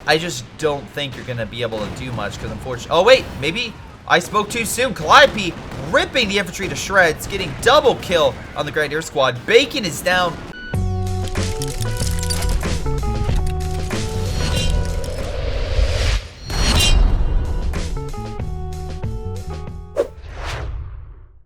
I just don't think you're going to be able to do much because unfortunately... Oh, wait. Maybe I spoke too soon. Calliope ripping the infantry to shreds, getting double kill on the Grenadier squad. Bacon is down.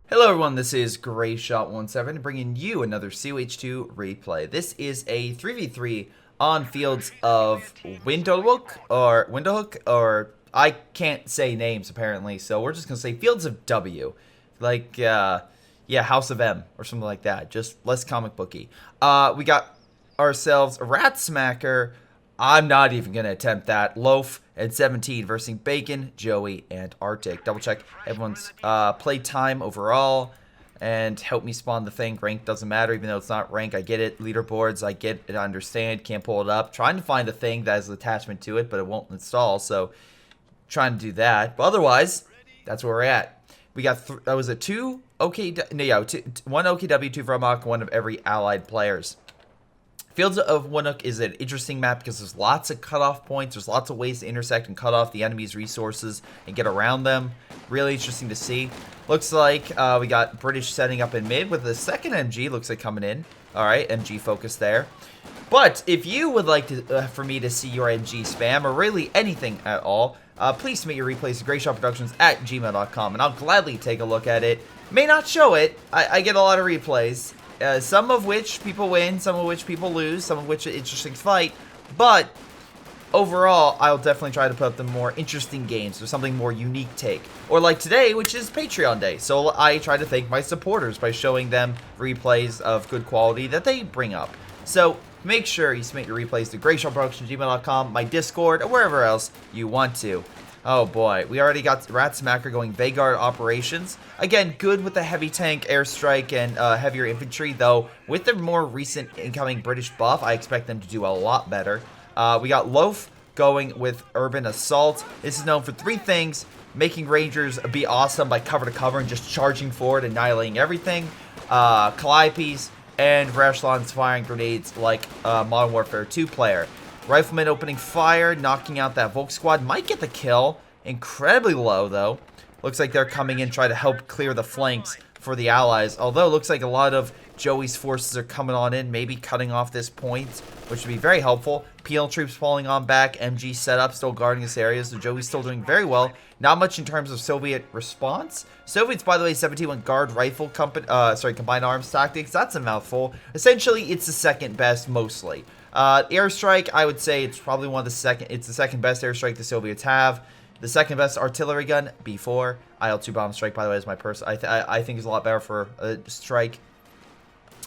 Hello everyone, this is Greyshot17 bringing you another COH2 replay. This is a 3v3 on fields of Windhoek, or I can't say names apparently, so we're just going to say fields of W. Like, yeah, House of M or something like that, just less comic booky. We got ourselves a Rat Smacker. I'm not even going to attempt that. Loaf and 17 versus Bacon, Joey, and Arctic. Double check everyone's play time overall and help me spawn the thing. Rank doesn't matter, even though it's not rank. I get it. Leaderboards, I get it. I understand. Can't pull it up. Trying to find a thing that has an attachment to it, but it won't install. So trying to do that. But otherwise, that's where we're at. We got, that was a one OKW, 2 Vromok, one of every allied players. Fields of Windhoek is an interesting map because there's lots of cutoff points. There's lots of ways to intersect and cut off the enemy's resources and get around them. Really interesting to see. Looks like we got British setting up in mid with the second MG. Looks like coming in. All right, MG focus there. But if you would like to, for me to see your MG spam or really anything at all, please submit your replays to greyshotproductions at gmail.com and I'll gladly take a look at it. May not show it. I get a lot of replays. Some of which people win, some of which people lose, some of which an interesting fight. But overall, I'll definitely try to put up the more interesting games or something more unique take. Or like today, which is Patreon Day. So I try to thank my supporters by showing them replays of good quality that they bring up. So make sure you submit your replays to greyshotproductions@gmail.com, my Discord, or wherever else you want to. Oh boy, we already got Rat Smacker going Vanguard operations. Again, good with the heavy tank, airstrike, and heavier infantry, though with the more recent incoming British buff, I expect them to do a lot better. We got Loaf going with Urban Assault. This is known for 3 things: making Rangers be awesome by cover to cover and just charging forward, annihilating everything, Calliopes, and Rashlon's firing grenades like Modern Warfare 2 player. Rifleman opening fire, knocking out that Volk squad. Might get the kill. Incredibly low, though. Looks like they're coming in, try to help clear the flanks for the allies. Although, looks like a lot of Joey's forces are coming on in, maybe cutting off this point, which would be very helpful. PL troops falling on back. MG setup, still guarding this area, so Joey's still doing very well. Not much in terms of Soviet response. Soviets, by the way, 17 went guard rifle combined arms tactics. That's a mouthful. Essentially, it's the second best, mostly. Airstrike, I would say it's probably the second best airstrike the Soviets have. The second best artillery gun, B4. IL-2 bomb strike, by the way, is my I think is a lot better for a strike.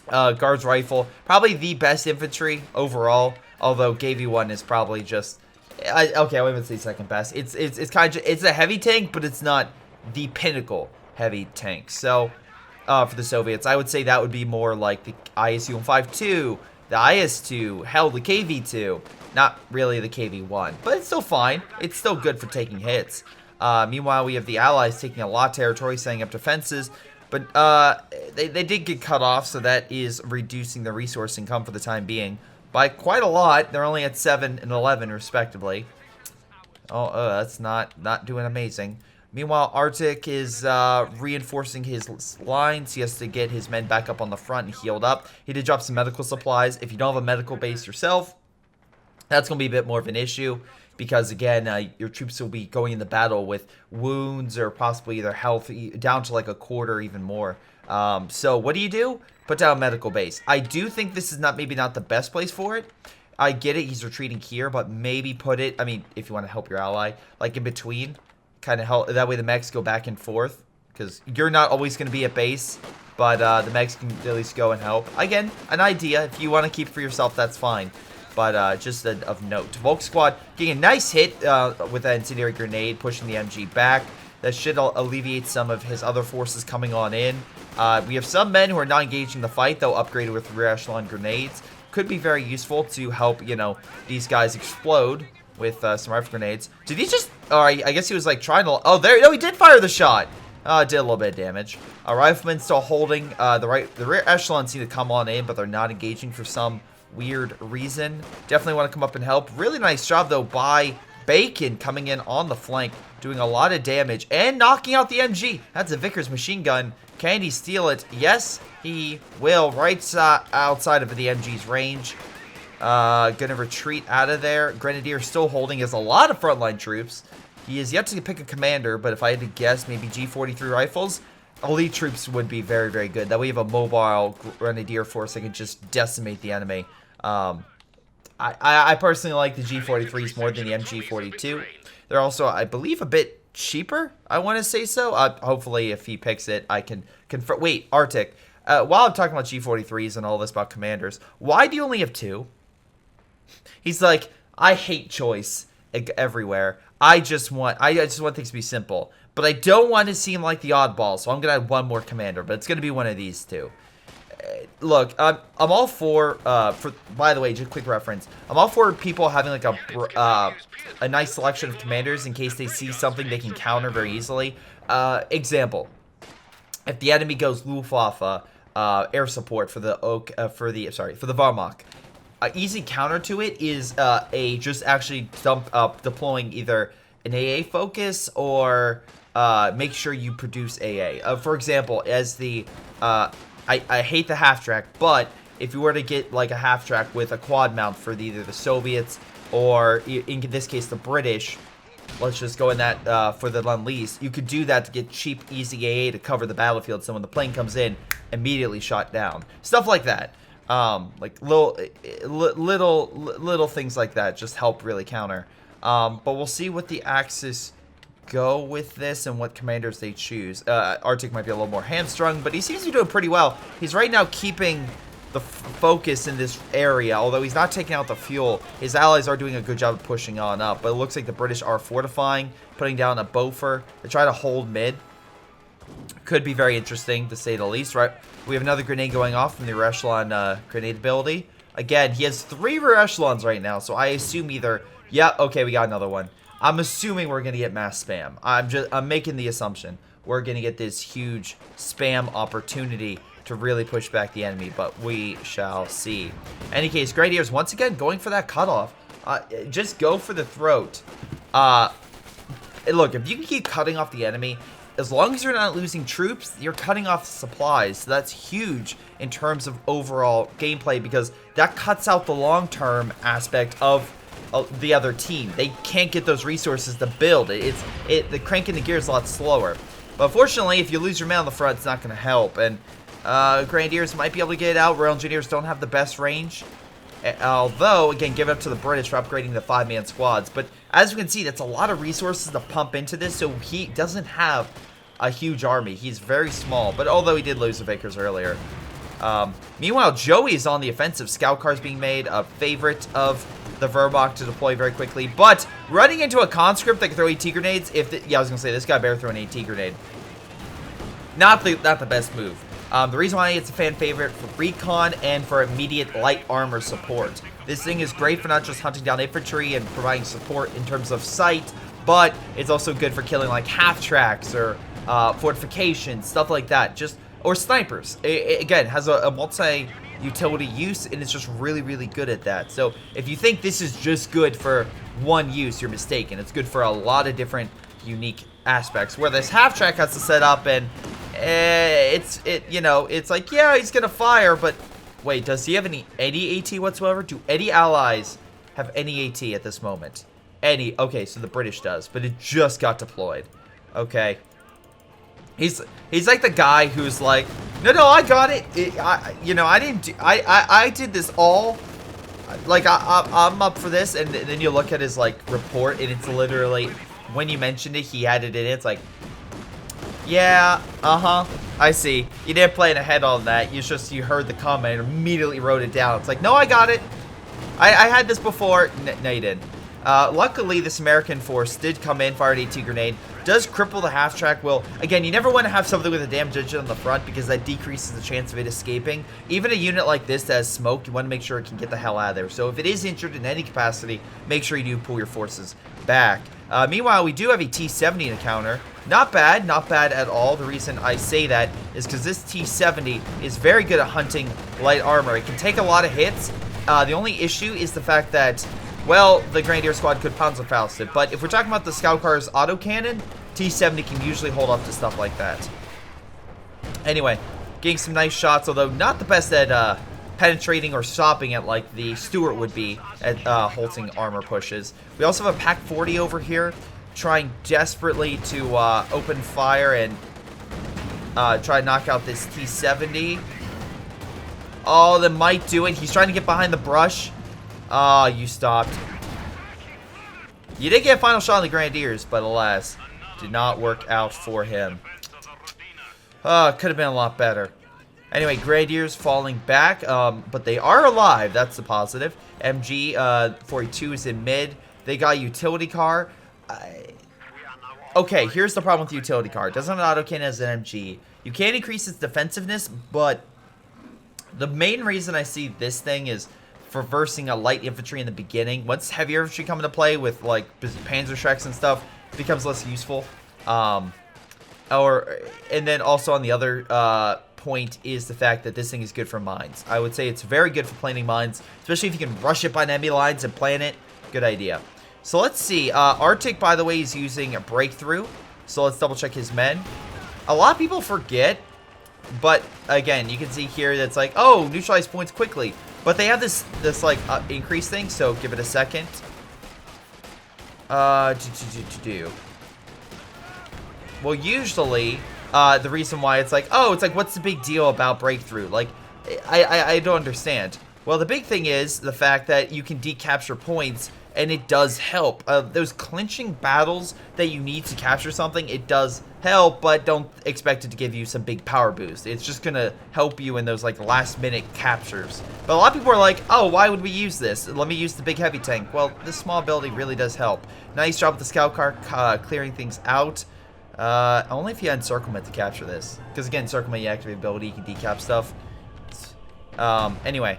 Guards rifle, probably the best infantry overall. Although KV-1 is probably just, okay, I wouldn't even say second best. It's kind of, it's a heavy tank, but it's not the pinnacle heavy tank. So for the Soviets, I would say that would be more like the ISU-152. The IS-2, hell, the KV-2, not really the KV-1, but it's still fine. It's still good for taking hits. Meanwhile, we have the Allies taking a lot of territory, setting up defenses, but they did get cut off, so that is reducing the resource income for the time being by quite a lot. They're only at 7 and 11, respectively. Oh, that's not doing amazing. Meanwhile, Arctic is reinforcing his lines. He has to get his men back up on the front and healed up. He did drop some medical supplies. If you don't have a medical base yourself, that's going to be a bit more of an issue because, again, your troops will be going into battle with wounds or possibly their health down to like a quarter or even more. So what do? Put down a medical base. I do think this is maybe not the best place for it. I get it. He's retreating here, but maybe put it, I mean, if you want to help your ally, like in between. Kind of help, that way the mechs go back and forth, because you're not always going to be at base, but the mechs can at least go and help. Again, an idea. If you want to keep it for yourself, that's fine, but just of note. Volk squad getting a nice hit with that incendiary grenade, pushing the MG back. That should alleviate some of his other forces coming on in. We have some men who are not engaging the fight, though upgraded with rear echelon grenades. Could be very useful to help, you know, these guys explode with some rifle grenades. Did he just... Oh, I guess he was like trying to... Oh, there... No, he did fire the shot. Did a little bit of damage. Riflemen still holding. The rear echelon seem to come on in, but they're not engaging for some weird reason. Definitely want to come up and help. Really nice job, though, by Bacon coming in on the flank, doing a lot of damage and knocking out the MG. That's a Vickers machine gun. Can he steal it? Yes, he will. Right outside of the MG's range. Gonna retreat out of there. Grenadier still holding. He has a lot of frontline troops. He is yet to pick a commander, but if I had to guess, maybe G43 rifles. Elite troops would be very, very good. That way you have a mobile Grenadier force that can just decimate the enemy. I personally like the G43s more than the MG42. They're also, I believe, a bit cheaper. I want to say so. Hopefully, if he picks it, I can confirm. Wait, Arctic. While I'm talking about G43s and all this about commanders, why do you only have 2? He's like, I hate choice everywhere. I just want things to be simple. But I don't want to seem like the oddball, so I'm going to add 1 more commander. But it's going to be one of these 2. Look, I'm all for by the way, just a quick reference. I'm all for people having like a nice selection of commanders in case they see something they can counter very easily. Example: if the enemy goes Luftwaffe air support for the Wehrmacht, easy counter to it is just actually deploying either an AA focus or make sure you produce AA. For example, as the I hate the half-track, but if you were to get like a half-track with a quad mount for either the Soviets or, in this case, the British, let's just go in that for the Lend-Lease, you could do that to get cheap, easy AA to cover the battlefield, so when the plane comes in, immediately shot down. Stuff like that. Like little things like that just help really counter. But we'll see what the Axis go with this and what commanders they choose. Arctic might be a little more hamstrung, but he seems to be doing pretty well. He's right now keeping the focus in this area, although he's not taking out the fuel. His allies are doing a good job of pushing on up, but it looks like the British are fortifying, putting down a Boffer to try to hold mid. Could be very interesting, to say the least, right? We have another grenade going off from the rear echelon grenade ability. Again, he has 3 rear echelons right now, so I assume either... Yeah, okay, we got another one. I'm assuming we're gonna get mass spam. I'm making the assumption we're gonna get this huge spam opportunity to really push back the enemy, but we shall see. In any case, Grenadiers once again going for that cutoff. Just go for the throat. Look, if you can keep cutting off the enemy, as long as you're not losing troops, you're cutting off supplies. So that's huge in terms of overall gameplay because that cuts out the long-term aspect of the other team. They can't get those resources to build. The cranking the gear is a lot slower. But fortunately, if you lose your man on the front, it's not going to help. And Grenadiers might be able to get it out. Royal Engineers don't have the best range. Although, again, give it up to the British for upgrading the 5-man squads. But as you can see, that's a lot of resources to pump into this. So he doesn't have a huge army. He's very small. But although he did lose the Vickers earlier. Meanwhile, Joey is on the offensive. Scout cars being made, a favorite of the Wehrmacht to deploy very quickly, but running into a conscript that can throw AT grenades. Yeah, I was gonna say this guy better throw an AT grenade. Not the best move. The reason why it's a fan favorite for recon and for immediate light armor support. This thing is great for not just hunting down infantry and providing support in terms of sight, but it's also good for killing like half tracks or fortifications, stuff like that. Or snipers. It again has a multi-utility use, and it's just really, really good at that. So if you think this is just good for one use, you're mistaken. It's good for a lot of different unique aspects. Where this half track has to set up, and it's like, yeah, he's gonna fire, but wait, does he have any AT whatsoever? Do any allies have any AT at this moment? Any? Okay, so the British does, but it just got deployed. Okay. He's like the guy who's like, no, I got it. I did this all. Like, I'm up for this. And then you look at his, like, report, and it's literally, when you mentioned it, he had it in it. It's like, yeah, I see. You didn't plan ahead on that. You heard the comment and immediately wrote it down. It's like, no, I got it. I had this before. No, you didn't. Luckily, this American force did come in, fired AT grenade. Does cripple the half-track. Well, again, you never want to have something with a damage engine on the front because that decreases the chance of it escaping. Even a unit like this that has smoke, you want to make sure it can get the hell out of there. So if it is injured in any capacity, make sure you do pull your forces back. Meanwhile, we do have a T-70 in a counter. Not bad at all. The reason I say that is because this T-70 is very good at hunting light armor. It can take a lot of hits, The only issue is the fact that, well, the Grenadier squad could Panzerfaust it. But if we're talking about the Scout Car's autocannon, T-70 can usually hold up to stuff like that. Anyway, getting some nice shots, although not the best at penetrating or stopping it like the Stuart would be at halting armor pushes. We also have a Pack 40 over here, trying desperately to open fire and try to knock out this T-70. Oh, that might do it. He's trying to get behind the brush. Ah, you stopped. You did get a final shot on the Grenadiers, but alas, did not work out for him. Could have been a lot better. Anyway, Grenadiers falling back, but they are alive. That's the positive. MG 42 is in mid. They got a utility car. Okay, here's the problem with the utility car. It doesn't have an autocannon as an MG. You can increase its defensiveness, but the main reason I see this thing is for versing a light infantry in the beginning. Once heavy infantry come into play with like Panzerschrecks and stuff, it becomes less useful. And then also on the other point is the fact that this thing is good for mines. I would say it's very good for planting mines, especially if you can rush it by enemy lines and plan it. Good idea. So let's see. Arctic, by the way, is using a breakthrough. So let's double check his men. A lot of people forget, but again, you can see here that's like, oh, neutralize points quickly. But they have this like increase thing. So give it a second. Well, usually, the reason why it's like, oh, it's like, what's the big deal about breakthrough? Like, I don't understand. Well, the big thing is the fact that you can decapture points, and it does help. Those clinching battles that you need to capture something, it does help, but don't expect it to give you some big power boost. It's just gonna help you in those like last minute captures. But a lot of people are like, oh, why would we use this? Let me use the big heavy tank. Well, this small ability really does help. Nice job with the scout car clearing things out. Only if you had encirclement to capture this. Because again, encirclement, you activate ability, you can decap stuff. Anyway.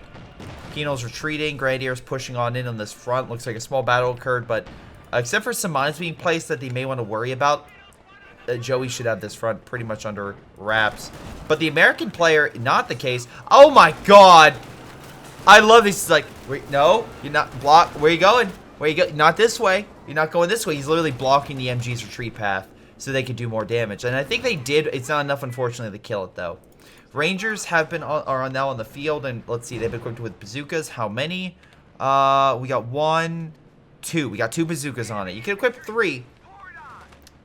Keno's retreating. Grenadiers pushing on in on this front. Looks like a small battle occurred, but except for some mines being placed that they may want to worry about, Joey should have this front pretty much under wraps. But the American player, not the case. Oh my god! I love this. He's like, wait, no, you're not block. Where are you going? Where you go? Not this way. You're not going this way. He's literally blocking the MG's retreat path so they could do more damage. And I think they did. It's not enough, unfortunately, to kill it though. Rangers have been are now on the field, and let's see, they've been equipped with bazookas. How many? We got 1, 2. We got 2 bazookas on it. You can equip 3,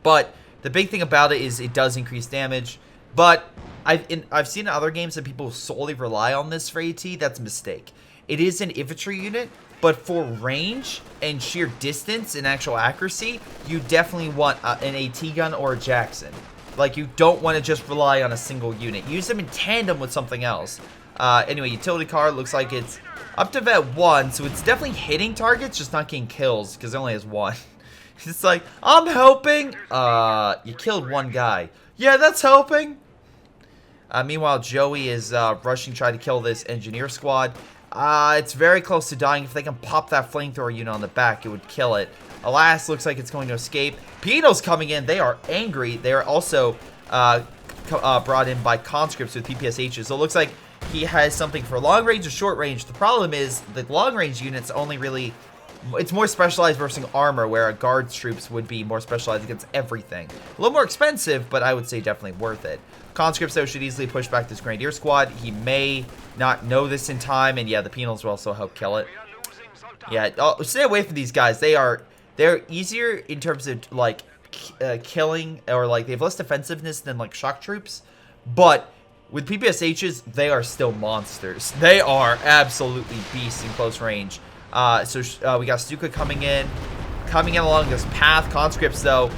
but the big thing about it is it does increase damage. But I've seen in other games that people solely rely on this for AT. That's a mistake. It is an infantry unit, but for range and sheer distance and actual accuracy, you definitely want an AT gun or a Jackson. Like, you don't want to just rely on a single unit. Use them in tandem with something else. Anyway, utility car looks like it's up to vet 1, so it's definitely hitting targets, just not getting kills, because it only has 1. It's like, I'm helping! You killed 1 guy. Yeah, that's helping! Meanwhile, Joey is rushing, trying to kill this engineer squad. It's very close to dying. If they can pop that flamethrower unit on the back, it would kill it. Alas, looks like it's going to escape. Pino's coming in. They are angry. They are also brought in by conscripts with PPSHs. So it looks like he has something for long range or short range. The problem is the long range units only really... It's more specialized versus armor, where a guard's troops would be more specialized against everything. A little more expensive, but I would say definitely worth it. Conscripts, though, should easily push back this Grenadier squad. He may not know this in time, and yeah, the Penals will also help kill it. Yeah, stay away from these guys. They're easier in terms of, like, killing, or, like, they have less defensiveness than, like, shock troops. But with PPSHs, they are still monsters. They are absolutely beasts in close range. We got Stuka coming in along this path. Conscripts, though,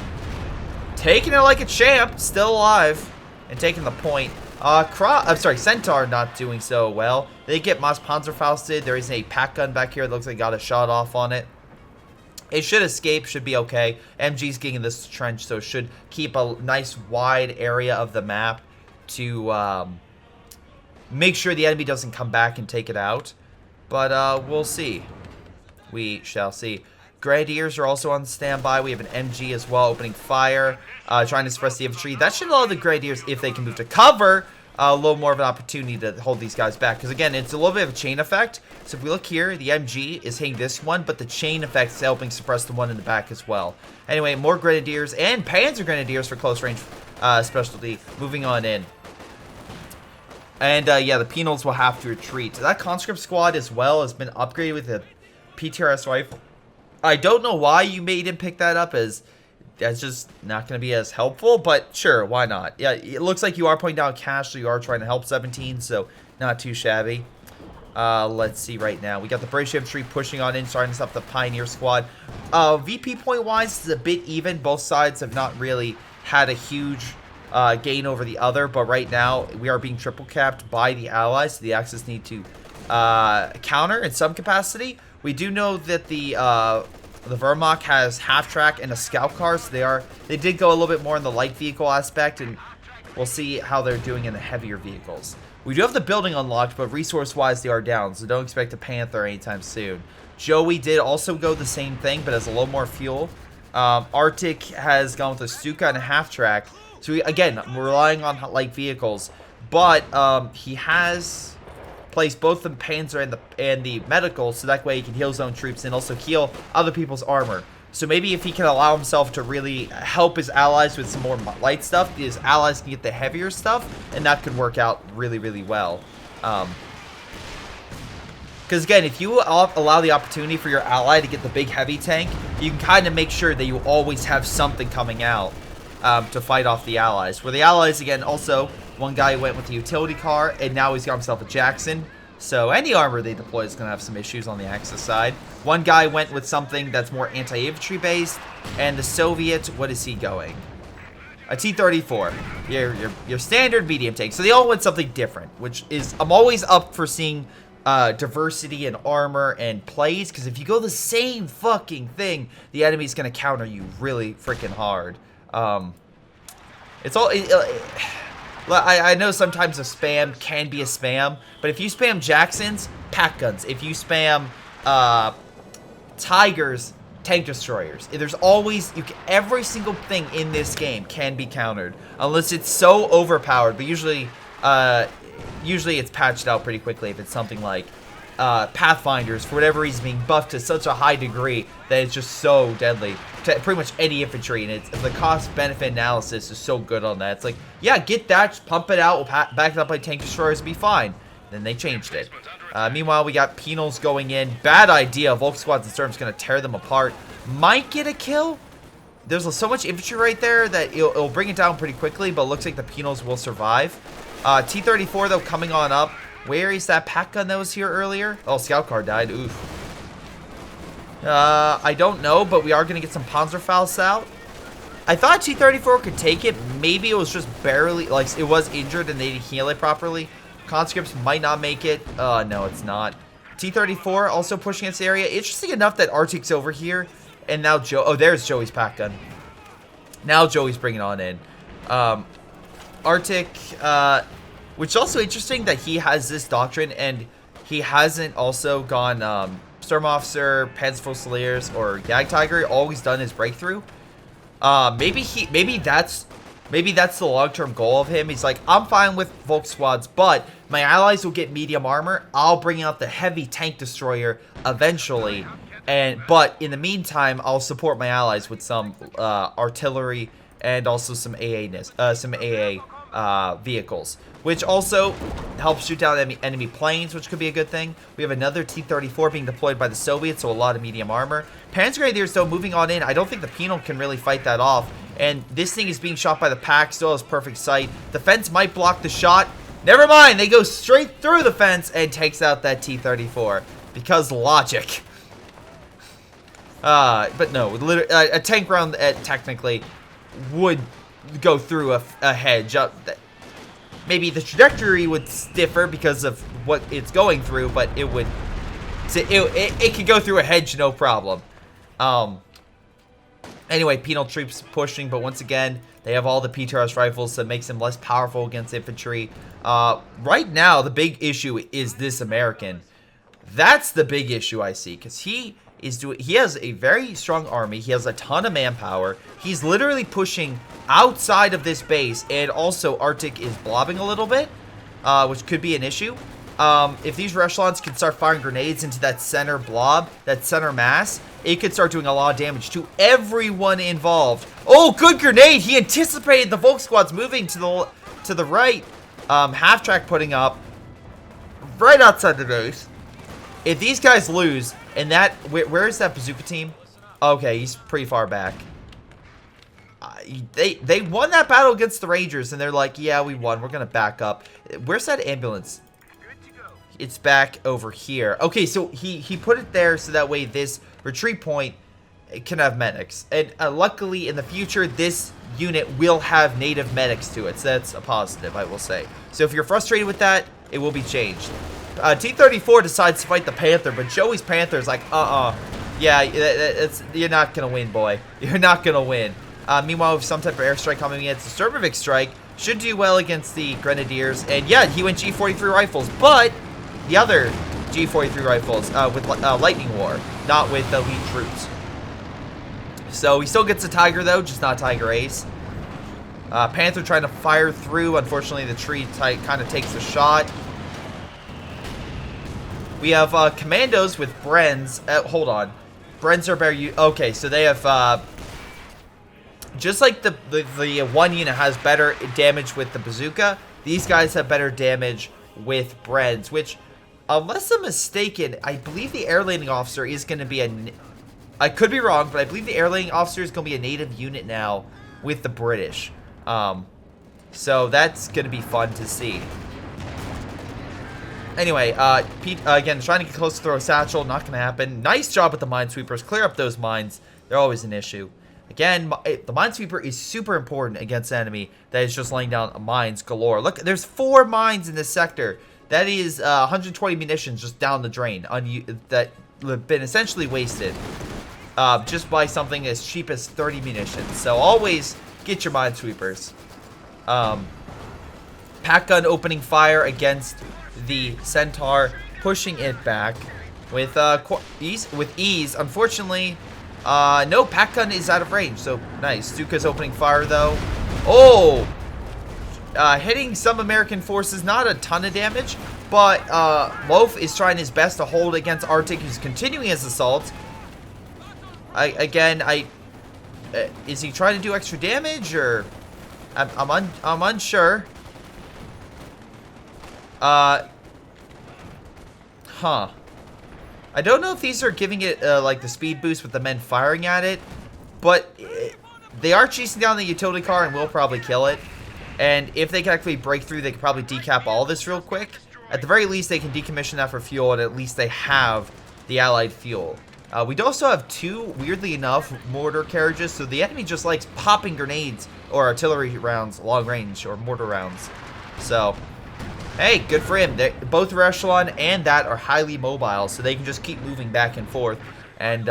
taking it like a champ, still alive, and taking the point. Centaur not doing so well. They get Mas Panzerfausted. There is a pack gun back here that looks like got a shot off on it. It should escape, should be okay. MG's getting in this trench, so it should keep a nice wide area of the map to make sure the enemy doesn't come back and take it out. But we'll see. We shall see. Grenadiers are also on standby. We have an MG as well, opening fire, trying to suppress the infantry. That should allow the Grenadiers, if they can move to cover. a little more of an opportunity to hold these guys back. Because again, it's a little bit of a chain effect. So if we look here, the MG is hitting this one, but the chain effect is helping suppress the one in the back as well. Anyway, more Grenadiers and Panzer Grenadiers for close range specialty. Moving on in. And yeah, the Penals will have to retreat. That conscript squad as well has been upgraded with a PTRS rifle. I don't know why you made him pick that up, as that's just not going to be as helpful, but sure, why not? Yeah, it looks like you are putting down cash, so you are trying to help 17, so not too shabby. Let's see right now. We got the British infantry pushing on in, starting to stop the Pioneer squad. VP point-wise, is a bit even. Both sides have not really had a huge gain over the other, but right now we are being triple capped by the Allies, so the Axis need to counter in some capacity. We do know that the Wehrmacht has half-track and a scout car, so they did go a little bit more in the light vehicle aspect, and we'll see how they're doing in the heavier vehicles. We do have the building unlocked, but resource-wise, they are down, so don't expect a Panther anytime soon. Joey did also go the same thing, but has a little more fuel. Arctic has gone with a Stuka and a half-track. So, again, we're relying on light vehicles, but he has placed both the Panzer and the medical, so that way he can heal his own troops and also heal other people's armor. So maybe if he can allow himself to really help his allies with some more light stuff, his allies can get the heavier stuff, and that could work out really, really well. Because again, if you allow the opportunity for your ally to get the big heavy tank, you can kind of make sure that you always have something coming out to fight off the allies. Where the allies, again, also, one guy went with the utility car, and now he's got himself a Jackson. So any armor they deploy is going to have some issues on the Axis side. One guy went with something that's more anti-infantry based, and the Soviet, what is he going? A T-34, your standard medium tank. So they all went something different, which is, I'm always up for seeing diversity in armor and plays, because if you go the same fucking thing, the enemy's going to counter you really freaking hard. It's all... I know sometimes a spam can be a spam, but if you spam Jacksons, pack guns. If you spam Tigers, tank destroyers. There's always, every single thing in this game can be countered, unless it's so overpowered. But usually it's patched out pretty quickly if it's something like Pathfinders, for whatever reason, being buffed to such a high degree that it's just so deadly to pretty much any infantry, and the cost-benefit analysis is so good on that. It's like, yeah, get that, pump it out, we'll back it up by tank destroyers, be fine. Then they changed it. Meanwhile, we got Penals going in. Bad idea. Volk Squads and Storm's going to tear them apart. Might get a kill. There's so much infantry right there that it'll bring it down pretty quickly, but it looks like the Penals will survive. T-34, though, coming on up. Where is that pack gun that was here earlier? Oh, scout car died. Oof. I don't know, but we are going to get some Panzerfaust out. I thought T-34 could take it. Maybe it was just barely, like, it was injured and they didn't heal it properly. Conscripts might not make it. No, it's not. T-34 also pushing its area. Interesting enough that Arctic's over here. And now oh, there's Joey's pack gun. Now Joey's bringing on in. Arctic, which is also interesting that he has this doctrine and he hasn't also gone Storm Officer, Panzerfusiliers, or Jagdtiger. Always done his breakthrough. Maybe that's the long-term goal of him. He's like, I'm fine with Volk squads, but my allies will get medium armor. I'll bring out the heavy tank destroyer eventually, but in the meantime, I'll support my allies with some artillery and also some AA vehicles, which also helps shoot down enemy planes, which could be a good thing. We have another T-34 being deployed by the Soviets, so a lot of medium armor. Panzer Grenadiers, though, moving on in. I don't think the Penal can really fight that off. And this thing is being shot by the pack, still has perfect sight. The fence might block the shot. Never mind, they go straight through the fence and takes out that T-34. Because logic. But no, a tank round technically would go through a hedge. Maybe the trajectory would differ because of what it's going through, but it would... It could go through a hedge, no problem. Anyway, Penal troops pushing, but once again, they have all the PTRS rifles, so it makes them less powerful against infantry. Right now, the big issue is this American. That's the big issue I see, because he has a very strong army. He has a ton of manpower. He's literally pushing outside of this base, and also Arctic is blobbing a little bit. which could be an issue. If these echelons can start firing grenades into that center blob, that center mass, it could start doing a lot of damage to everyone involved. Oh, good grenade! He anticipated the Volk squads moving to the right. Half track putting up right outside the base. If these guys lose, and that where is that bazooka team? Okay, he's pretty far back. They won that battle against the Rangers, and they're like, yeah, we won. We're gonna back up. Where's that ambulance? It's back over here. Okay, so he put it there so that way this retreat point can have medics. And luckily, in the future, this unit will have native medics to it. So that's a positive, I will say. So if you're frustrated with that, it will be changed. T-34 decides to fight the Panther, but Joey's Panther is like, yeah, you're not going to win, boy. You're not going to win. Meanwhile, with some type of airstrike coming against the Cerbovic strike, should do well against the Grenadiers. And yeah, he went G43 rifles, but the other G43 rifles with Lightning War, not with elite troops. So he still gets a Tiger, though, just not Tiger Ace. Panther trying to fire through. Unfortunately, the tree kind of takes a shot. We have commandos with Brens. Hold on. Brens are better. Okay, so they have... just like the one unit has better damage with the bazooka, these guys have better damage with Brens, which, unless I'm mistaken, I believe the air landing officer is going to be I could be wrong, but I believe the air landing officer is going to be a native unit now with the British. So that's going to be fun to see. Anyway, Pete, again, trying to get close to throw a satchel, not going to happen. Nice job with the minesweepers. Clear up those mines. They're always an issue. Again, the minesweeper is super important against an enemy that is just laying down mines galore. Look, there's 4 mines in this sector. That is 120 munitions just down the drain that have been essentially wasted just by something as cheap as 30 munitions. So always get your minesweepers. Pack gun opening fire against the Centaur, pushing it back with ease. Unfortunately, no, pack gun is out of range, so nice. Stuka's opening fire, though. Oh! Hitting some American forces, not a ton of damage, but Loaf is trying his best to hold against Arctic, who's continuing his assault. Is he trying to do extra damage, or... I'm unsure. I don't know if these are giving it, like, the speed boost with the men firing at it, but they are chasing down the utility car and will probably kill it. And if they can actually break through, they can probably decap all this real quick. At the very least, they can decommission that for fuel, and at least they have the allied fuel. We also have 2, weirdly enough, mortar carriages, so the enemy just likes popping grenades or artillery rounds, long range, or mortar rounds. So... hey, good for him. Both echelon and that are highly mobile, so they can just keep moving back and forth and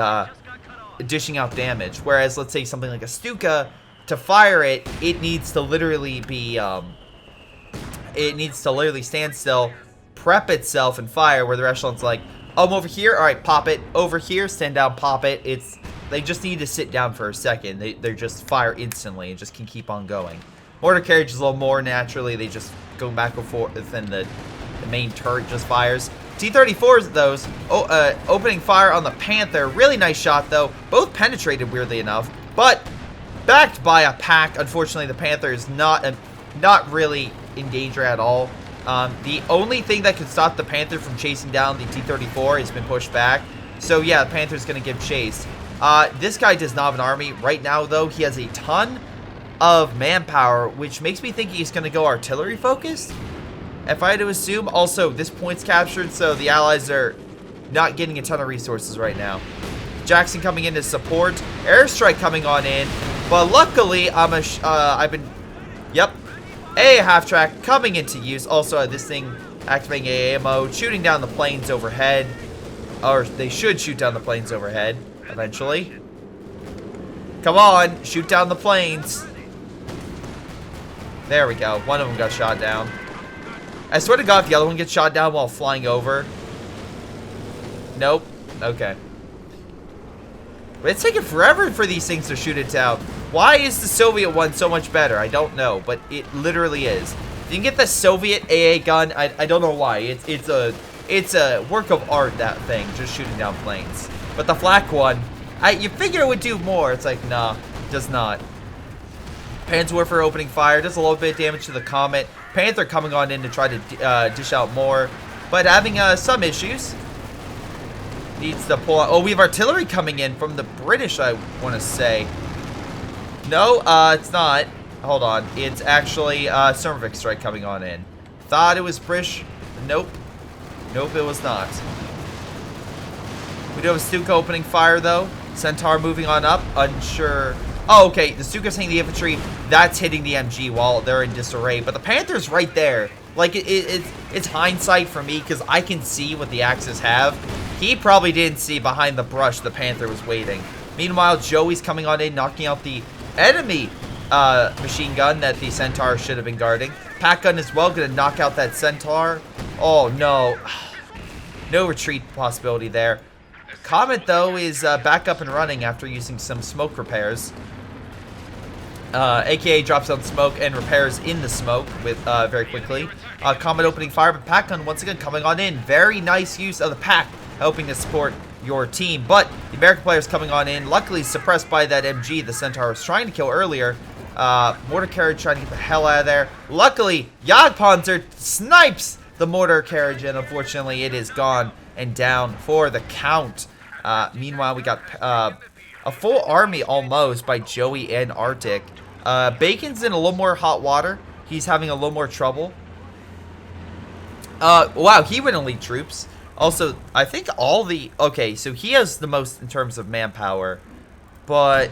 dishing out damage. Whereas, let's say something like a Stuka, to fire it, it needs to literally be, it needs to literally stand still, prep itself, and fire. Where the echelon's like, oh, I'm over here. All right, pop it. Over here, stand down, pop it. They just need to sit down for a second. They just fire instantly and just can keep on going. Mortar carriage is a little more naturally. They just go back and forth, and the main turret just fires. T-34s, those, opening fire on the Panther. Really nice shot, though. Both penetrated, weirdly enough, but backed by a pack. Unfortunately, the Panther is not really in danger at all. The only thing that could stop the Panther from chasing down the T-34 has been pushed back. So, yeah, the Panther's going to give chase. This guy does not have an army. Right now, though, he has a ton of manpower, which makes me think he's going to go artillery focused, if I had to assume. Also, this point's captured, so the allies are not getting a ton of resources right now. Jackson coming in to support, airstrike coming on in, but luckily A half track coming into use. Also, this thing activating AA mode, shooting down the planes overhead, or they should shoot down the planes overhead eventually. Come on, shoot down the planes. There we go. One of them got shot down. I swear to God, if the other one gets shot down while flying over. Nope. Okay. But it's taking forever for these things to shoot it down. Why is the Soviet one so much better? I don't know, but it literally is. You can get the Soviet AA gun. I don't know why. It's a work of art, that thing, just shooting down planes. But the flak one, you figure it would do more. It's like, nah, it does not. Panzerwerfer opening fire, does a little bit of damage to the Comet. Panther coming on in to try to dish out more, but having some issues. Needs to pull out. Oh, we have artillery coming in from the British, I want to say. No, it's not. Hold on. It's actually Cervix strike coming on in. Thought it was British. Nope. Nope, it was not. We do have a Stuka opening fire, though. Centaur moving on up. Unsure. Oh, okay. The Stuka's hitting the infantry. That's hitting the MG while they're in disarray. But the Panther's right there. Like, it's hindsight for me because I can see what the Axis have. He probably didn't see behind the brush the Panther was waiting. Meanwhile, Joey's coming on in, knocking out the enemy machine gun that the Centaur should have been guarding. Pack gun as well, going to knock out that Centaur. Oh, no. No retreat possibility there. Comet, though, is back up and running after using some smoke repairs. AKA drops out smoke and repairs in the smoke with very quickly. Comet opening fire, but Pack gun once again coming on in. Very nice use of the Pack, helping to support your team. But the American players coming on in, luckily suppressed by that MG the Centaur was trying to kill earlier. Mortar carriage trying to get the hell out of there. Luckily, Jagdpanzer snipes the mortar carriage, and unfortunately it is gone and down for the count. Meanwhile, we got a full army almost by Joey and Arctic. Bacon's in a little more hot water. He's having a little more trouble. Wow, he went elite troops. Also, I think all the... Okay, so he has the most in terms of manpower. But,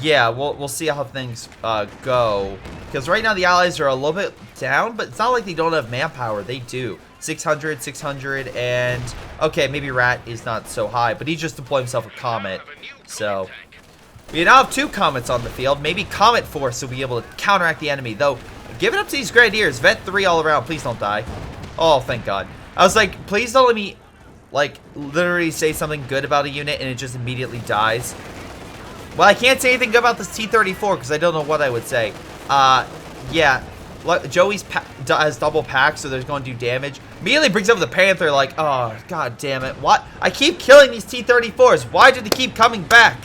yeah, we'll see how things go. Because right now the Allies are a little bit down, but it's not like they don't have manpower. They do. 600, 600, and... Okay, maybe Rat is not so high, but he just deployed himself a Comet. So, we now have 2 Comets on the field. Maybe Comet Force will be able to counteract the enemy. Though, give it up to these Grenadiers. Vet 3 all around. Please don't die. Oh, thank God. I was like, please don't let me, like, literally say something good about a unit and it just immediately dies. Well, I can't say anything good about this T-34 because I don't know what I would say. Yeah. Joey's has double pack, so there's going to do damage. Immediately brings up the Panther like, oh, God damn it. What? I keep killing these T-34s. Why do they keep coming back?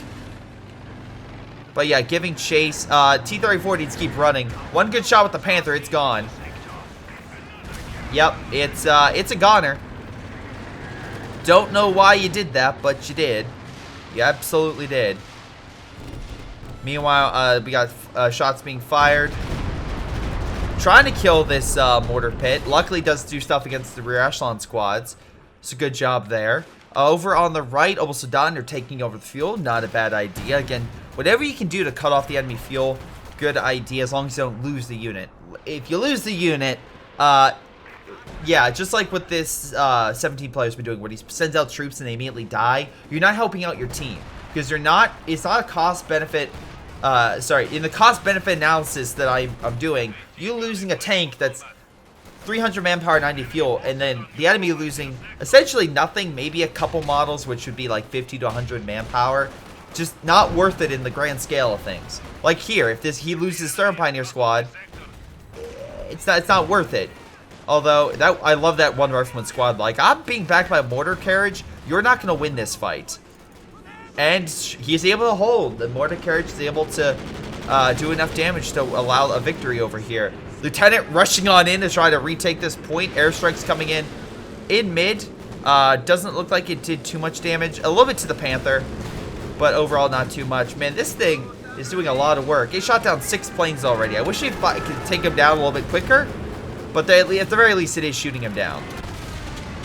But yeah, giving chase. T-34 needs to keep running. One good shot with the Panther, it's gone. Yep, it's a goner. Don't know why you did that, but you did. You absolutely did. Meanwhile, we got shots being fired. Trying to kill this mortar pit. Luckily, does do stuff against the rear echelon squads. It's a good job there. Over on the right, almost done. They're taking over the fuel. Not a bad idea. Again, whatever you can do to cut off the enemy fuel, good idea as long as you don't lose the unit. If you lose the unit, yeah, just like what this 17 player's been doing, where he sends out troops and they immediately die, you're not helping out your team. Because you're not, it's not a cost-benefit, sorry, in the cost-benefit analysis that I'm doing, you losing a tank that's 300 manpower, 90 fuel, and then the enemy losing essentially nothing, maybe a couple models, which would be like 50 to 100 manpower, just not worth it in the grand scale of things. Like here, if he loses Third Pioneer Squad, it's not worth it. Although, I love that one Rifleman squad. Like, I'm being backed by a mortar carriage. You're not going to win this fight. And he's able to hold. The mortar carriage is able to do enough damage to allow a victory over here. Lieutenant rushing on in to try to retake this point. Airstrikes coming in mid. Doesn't look like it did too much damage. A little bit to the Panther, but overall not too much. Man, this thing is doing a lot of work. It shot down 6 planes already. I wish it could take him down a little bit quicker. But at the very least, it is shooting him down.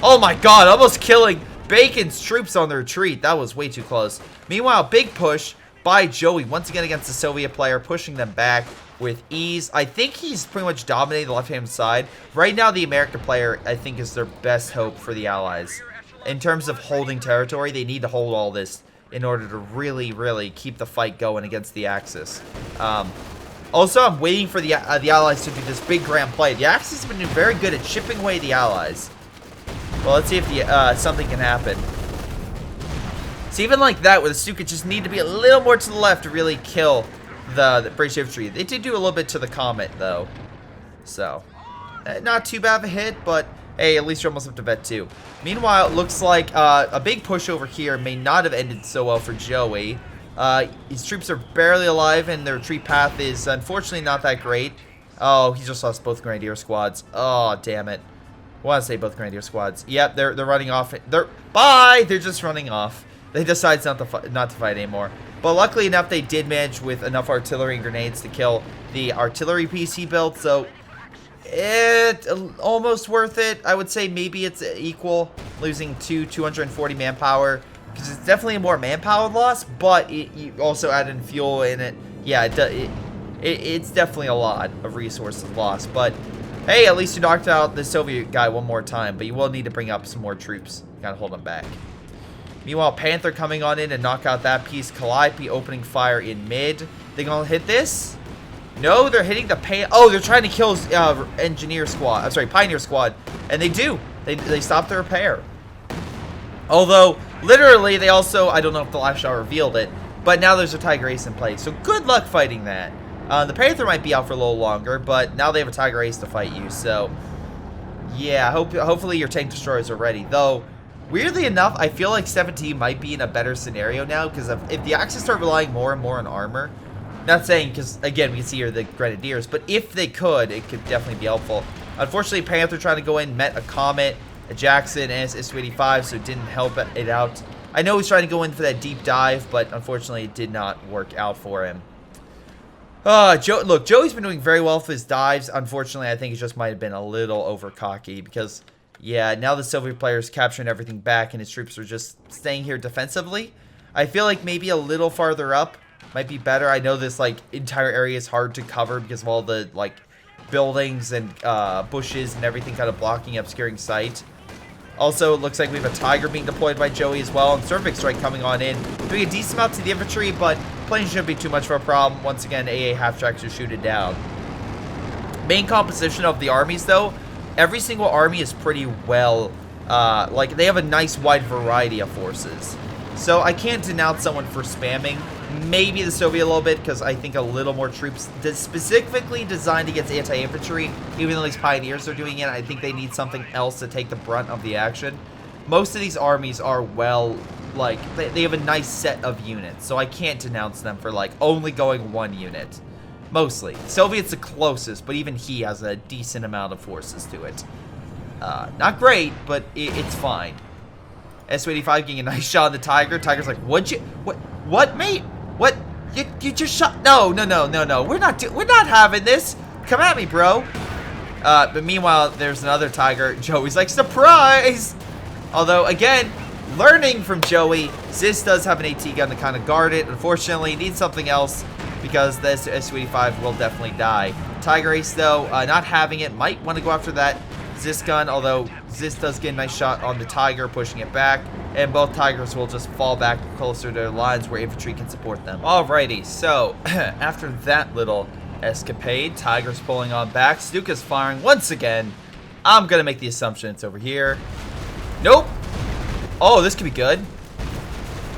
Oh my God, almost killing Bacon's troops on the retreat. That was way too close. Meanwhile, big push by Joey. Once again against the Soviet player, pushing them back with ease. I think he's pretty much dominating the left-hand side. Right now, the American player, I think, is their best hope for the Allies. In terms of holding territory, they need to hold all this in order to really, really keep the fight going against the Axis. Also, I'm waiting for the Allies to do this big grand play. The Axis has been doing very good at chipping away the Allies. Well, let's see if something can happen. So even like that, where the Stuka just need to be a little more to the left to really kill the British infantry. They did do a little bit to the Comet, though. So, not too bad of a hit, but hey, at least you're almost up to vet 2. Meanwhile, it looks like a big push over here may not have ended so well for Joey. His troops are barely alive, and their retreat path is unfortunately not that great. Oh, he just lost both Grenadier squads. Oh, damn it. I want to say both Grenadier squads. Yep, they're running off. Bye! They're just running off. They decide not to fight anymore. But luckily enough, they did manage with enough artillery and grenades to kill the artillery piece he built. So, it almost worth it. I would say maybe it's equal, losing 240 manpower. Because it's definitely a more manpower loss, but you also add in fuel in it. Yeah, it's definitely a lot of resources lost. But, hey, at least you knocked out the Soviet guy one more time. But you will need to bring up some more troops. Gotta hold them back. Meanwhile, Panther coming on in and knock out that piece. Calliope opening fire in mid. They gonna hit this? No, they're hitting the Oh, they're trying to kill Engineer Squad. I'm sorry, Pioneer Squad. And they do. They stop the repair. Although, literally, they also, I don't know if the last shot revealed it, but now there's a Tiger Ace in play. So good luck fighting that. The Panther might be out for a little longer, but now they have a Tiger Ace to fight you. So, yeah, hopefully your tank destroyers are ready. Though, weirdly enough, I feel like 17 might be in a better scenario now, because if the Axis start relying more and more on armor, not saying, because again, we can see here the Grenadiers, but if they could, it could definitely be helpful. Unfortunately, Panther trying to go in, met a Comet, a Jackson, and his Su-85, so it didn't help it out. I know he's trying to go in for that deep dive, but unfortunately, it did not work out for him. Look, Joey's been doing very well with his dives. Unfortunately, I think he just might have been a little over cocky, because yeah, now the Soviet player is capturing everything back and his troops are just staying here defensively. I feel like maybe a little farther up might be better. I know this like entire area is hard to cover because of all the like buildings and bushes and everything kind of blocking, obscuring sight. Also, it looks like we have a Tiger being deployed by Joey as well, and Cervic Strike coming on in, doing a decent amount to the infantry, but planes shouldn't be too much of a problem. Once again, AA half-tracks to shoot it down. Main composition of the armies, though, every single army is pretty well, like, they have a nice wide variety of forces. So I can't denounce someone for spamming. Maybe the Soviet a little bit, because I think a little more troops specifically designed against anti-infantry, even though these Pioneers are doing it, I think they need something else to take the brunt of the action. Most of these armies are well, like, they have a nice set of units, so I can't denounce them for, like, only going one unit. Mostly. Soviet's the closest, but even he has a decent amount of forces to it. Not great, but it's fine. Su-85 getting a nice shot on the Tiger. Tiger's like, what, mate? What? You just shot? No. We're not having this. Come at me, bro. But meanwhile, there's another Tiger. Joey's like, surprise! Although, again, learning from Joey, Zis does have an AT gun to kind of guard it. Unfortunately, needs something else because the Su-85 will definitely die. Tiger Ace, though, not having it, might want to go after that Zis gun, although Zis does get a nice shot on the Tiger, pushing it back, and both Tigers will just fall back closer to their lines where infantry can support them. Alrighty, so after that little escapade, Tigers pulling on back, Stuka's firing once again. I'm gonna make the assumption it's over here. Nope. Oh, this could be good.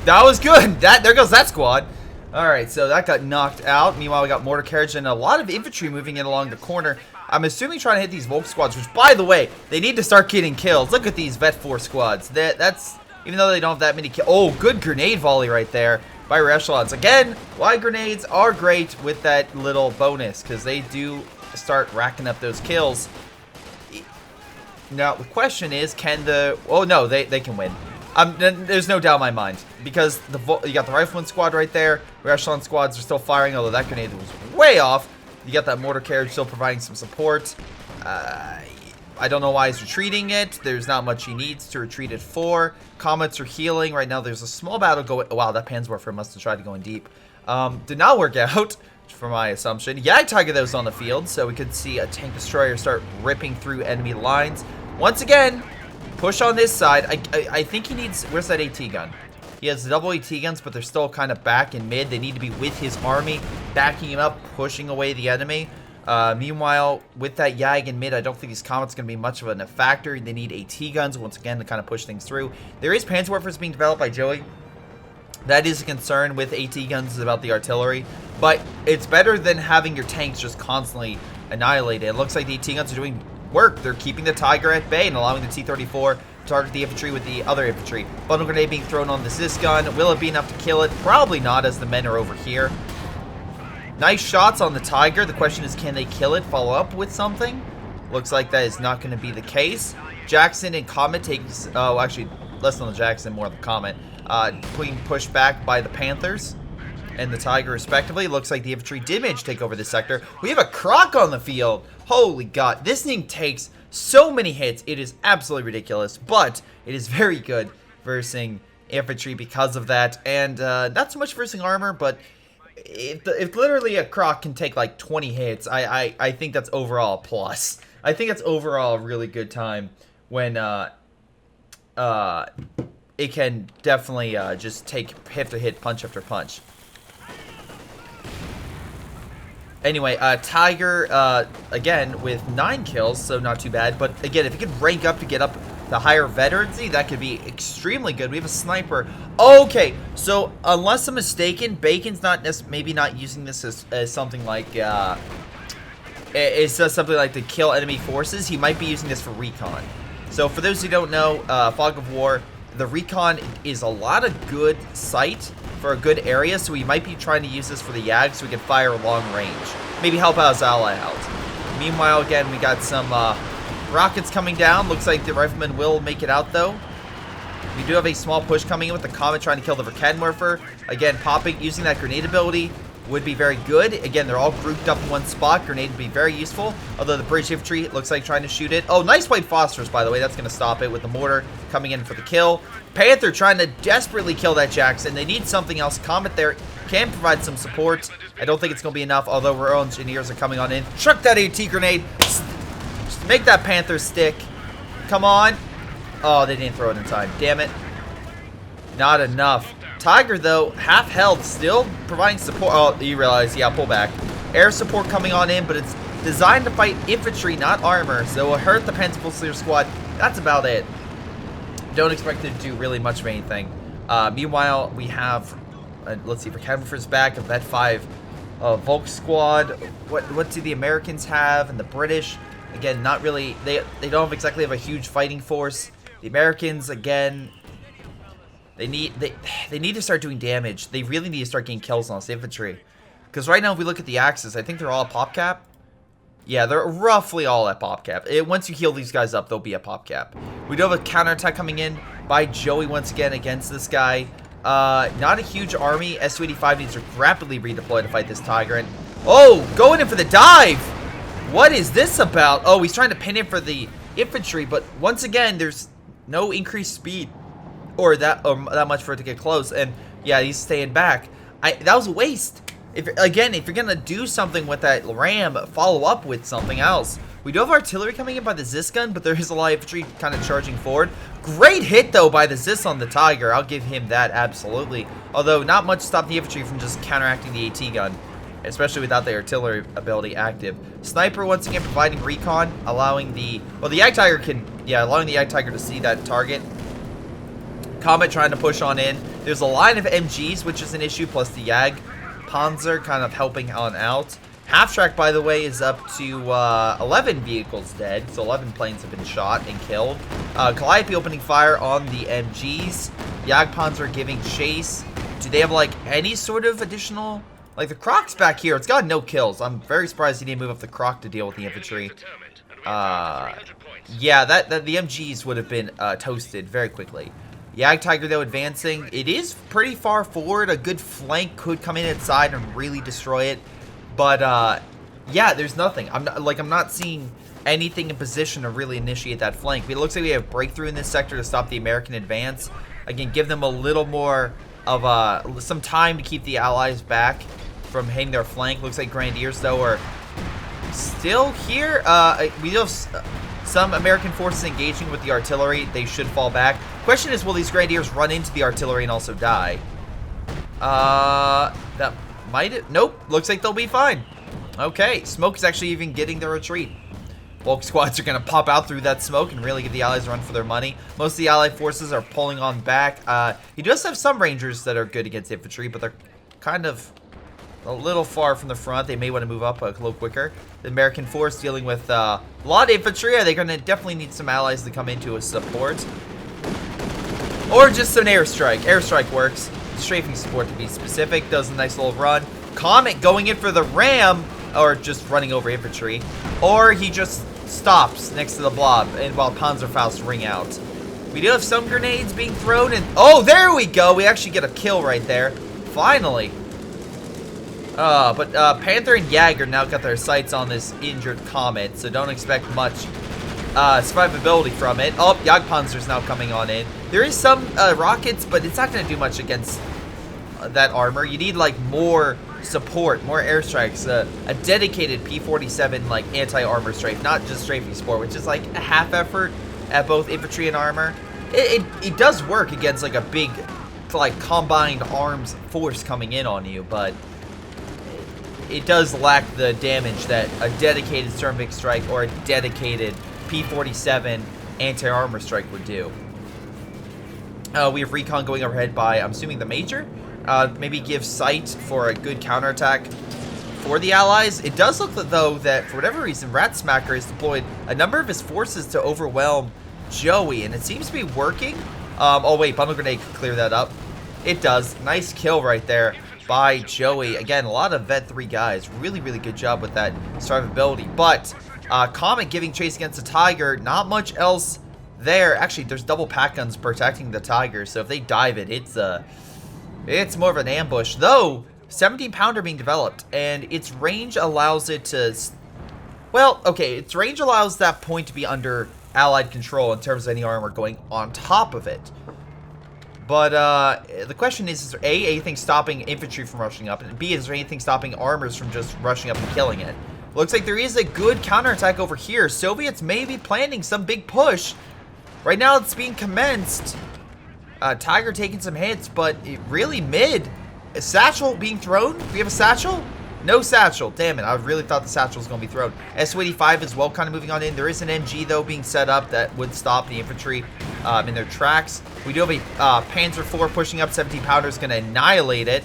That was good. There goes that squad. Alright, so that got knocked out. Meanwhile, we got mortar carriage and a lot of infantry moving in along the corner. I'm assuming trying to hit these Volk squads, which, by the way, they need to start getting kills. Look at these Vet 4 squads. That's, even though they don't have that many kills. Oh, good grenade volley right there by Echelons. Again, why grenades are great with that little bonus, because they do start racking up those kills. Now, the question is, can the... Oh, no, they can win. There's no doubt in my mind, because you got the Rifleman squad right there. Echelon squads are still firing, although that grenade was way off. You got that mortar carriage still providing some support. I don't know why he's retreating it. There's not much he needs to retreat it for. Comets are healing. Right now there's a small battle going... Wow, that Panzerwerfer must have tried to go in deep. Did not work out, for my assumption. Yag Tiger that was on the field, so we could see a tank destroyer start ripping through enemy lines. Once again, push on this side. I think he needs... Where's that AT gun? He has double AT guns, but they're still kind of back in mid. They need to be with his army, backing him up, pushing away the enemy. Meanwhile, with that Yag in mid, I don't think these Comets going to be much of a factor. They need AT guns, once again, to kind of push things through. There is Panzerwerfers being developed by Joey. That is a concern with AT guns about the artillery. But it's better than having your tanks just constantly annihilated. It looks like the T-guns are doing work. They're keeping the Tiger at bay and allowing the T-34 to target the infantry with the other infantry. Bundle grenade being thrown on the Zis gun. Will it be enough to kill it? Probably not, as the men are over here. Nice shots on the Tiger. The question is, can they kill it? Follow up with something? Looks like that is not going to be the case. Jackson and Comet takes... Oh, actually, less on the Jackson, more on the Comet. Being pushed back by the Panthers and the Tiger, respectively. Looks like the infantry did manage to take over this sector. We have a Croc on the field. Holy God. This thing takes so many hits. It is absolutely ridiculous, but it is very good versing infantry because of that. And not so much versing armor, but... If literally a Croc can take like 20 hits, I think that's overall a plus. I think that's overall a really good time when it can definitely just take hit after hit, punch after punch. Anyway, Tiger, again, with 9 kills, so not too bad. But again, if he could rank up to get up the higher veterancy, that could be extremely good. We have a sniper. Okay, so unless I'm mistaken, Bacon's not maybe not using this as something like it's something like to kill enemy forces. He might be using this for recon. So for those who don't know, Fog of War, the recon is a lot of good sight for a good area. So we might be trying to use this for the Yag so we can fire long range. Maybe help out his ally out. Meanwhile, again, we got some rockets coming down. Looks like the riflemen will make it out, though. We do have a small push coming in with the Comet trying to kill the Verkenwerfer. Again, popping, using that grenade ability would be very good. Again, they're all grouped up in one spot. Grenade would be very useful. Although the British infantry looks like trying to shoot it. Oh, nice white phosphorus, by the way. That's going to stop it with the mortar coming in for the kill. Panther trying to desperately kill that Jackson. They need something else. Comet there can provide some support. I don't think it's going to be enough, although our own engineers are coming on in. Chuck that AT grenade. Make that Panther stick. Come on. Oh, they didn't throw it in time. Damn it. Not enough. Tiger, though, half health, still providing support. Oh, you realize, yeah, pull back. Air support coming on in, but it's designed to fight infantry, not armor. So it'll hurt the Panther squad. That's about it. Don't expect it to do really much of anything. Meanwhile, we have, let's see, for Verkenwerfer's back, a Vet 5 Volk squad. What do the Americans have and the British? Again, not really. They don't exactly have a huge fighting force. The Americans, again, they need to start doing damage. They really need to start getting kills on this infantry. Because right now, if we look at the Axis, I think they're all at pop cap. Yeah, they're roughly all at pop cap. Once you heal these guys up, they'll be at pop cap. We do have a counterattack coming in by Joey once again against this guy. Not a huge army. S-285 needs to rapidly redeploy to fight this Tiger. And oh, going in for the dive! What is this about? Oh, he's trying to pin in for the infantry, but once again, there's no increased speed or that much for it to get close. And yeah, he's staying back. That was a waste. If you're gonna do something with that ram, follow up with something else. We do have artillery coming in by the Zis gun, but there is a lot of infantry kind of charging forward. Great hit though by the Zis on the Tiger. I'll give him that absolutely. Although not much stopped the infantry from just counteracting the AT gun, especially without the artillery ability active. Sniper once again providing recon, allowing the Yag Tiger allowing the Yag Tiger to see that target. Comet trying to push on in. There's a line of MGs, which is an issue, plus the Yag Panzer kind of helping on out. Half Track, by the way, is up to 11 vehicles dead, so 11 planes have been shot and killed. Calliope opening fire on the MGs. Yag Panzer giving chase. Do they have like any sort of additional? Like the Croc's back here, it's got no kills. I'm very surprised he didn't move up the Croc to deal with the infantry. Yeah, the MGs would have been toasted very quickly. Yag Tiger though advancing. It is pretty far forward. A good flank could come in inside and really destroy it. But yeah, there's nothing. I'm not seeing anything in position to really initiate that flank. It looks like we have breakthrough in this sector to stop the American advance. Again, give them a little more of some time to keep the Allies back from hitting their flank. Looks like Grenadiers though are still here. We have some American forces engaging with the artillery. They should fall back. Question is, will these Grenadiers run into the artillery and also die? That might. Nope. Looks like they'll be fine. Okay. Smoke is actually even getting the retreat. Bulk squads are going to pop out through that smoke and really give the Allies a run for their money. Most of the Allied forces are pulling on back. He does have some Rangers that are good against infantry, but they're kind of a little far from the front. They may want to move up a little quicker. The American force dealing with a lot of infantry. They're going to definitely need some allies to come into a support. Or just an airstrike. Airstrike works. Strafing support to be specific. Does a nice little run. Comet going in for the ram. Or just running over infantry. Or he just stops next to the blob. And while Panzerfaust ring out. We do have some grenades being thrown. And oh, there we go. We actually get a kill right there. Finally. But Panther and Jaeger now got their sights on this injured Comet, so don't expect much survivability from it. Oh, Jagdpanzer's now coming on in. There is some rockets, but it's not going to do much against that armor. You need, like, more support, more airstrikes, a dedicated P-47, like, anti-armor strafe, not just strafing support, which is, like, a half effort at both infantry and armor. It does work against, like, a big, like, combined arms force coming in on you, but it does lack the damage that a dedicated Ceramic Strike or a dedicated P-47 anti-armor strike would do. We have recon going overhead by, I'm assuming, the Major. Maybe give sight for a good counterattack for the Allies. It does look, though, that for whatever reason, Rat Smacker has deployed a number of his forces to overwhelm Joey, and it seems to be working. Oh, wait, Bundle Grenade could clear that up. It does. Nice kill right there by Joey. Again, a lot of Vet 3 guys. Really, really good job with that survivability. But Comet giving chase against the Tiger. Not much else there. Actually, there's double pack guns protecting the Tiger. So if they dive it, it's more of an ambush. Though, 17-pounder being developed. And its range allows it to... Well, okay. Its range allows that point to be under Allied control in terms of any armor going on top of it. But the question is there A, anything stopping infantry from rushing up? And B, is there anything stopping armors from just rushing up and killing it? Looks like there is a good counterattack over here. Soviets may be planning some big push. Right now it's being commenced. Tiger taking some hits, but it really mid. A satchel being thrown? We have a satchel? No satchel. Damn it. I really thought the satchel was going to be thrown. Su-85 as well kind of moving on in. There is an MG, though, being set up that would stop the infantry in their tracks. We do have a Panzer IV pushing up. 17 pounder is going to annihilate it.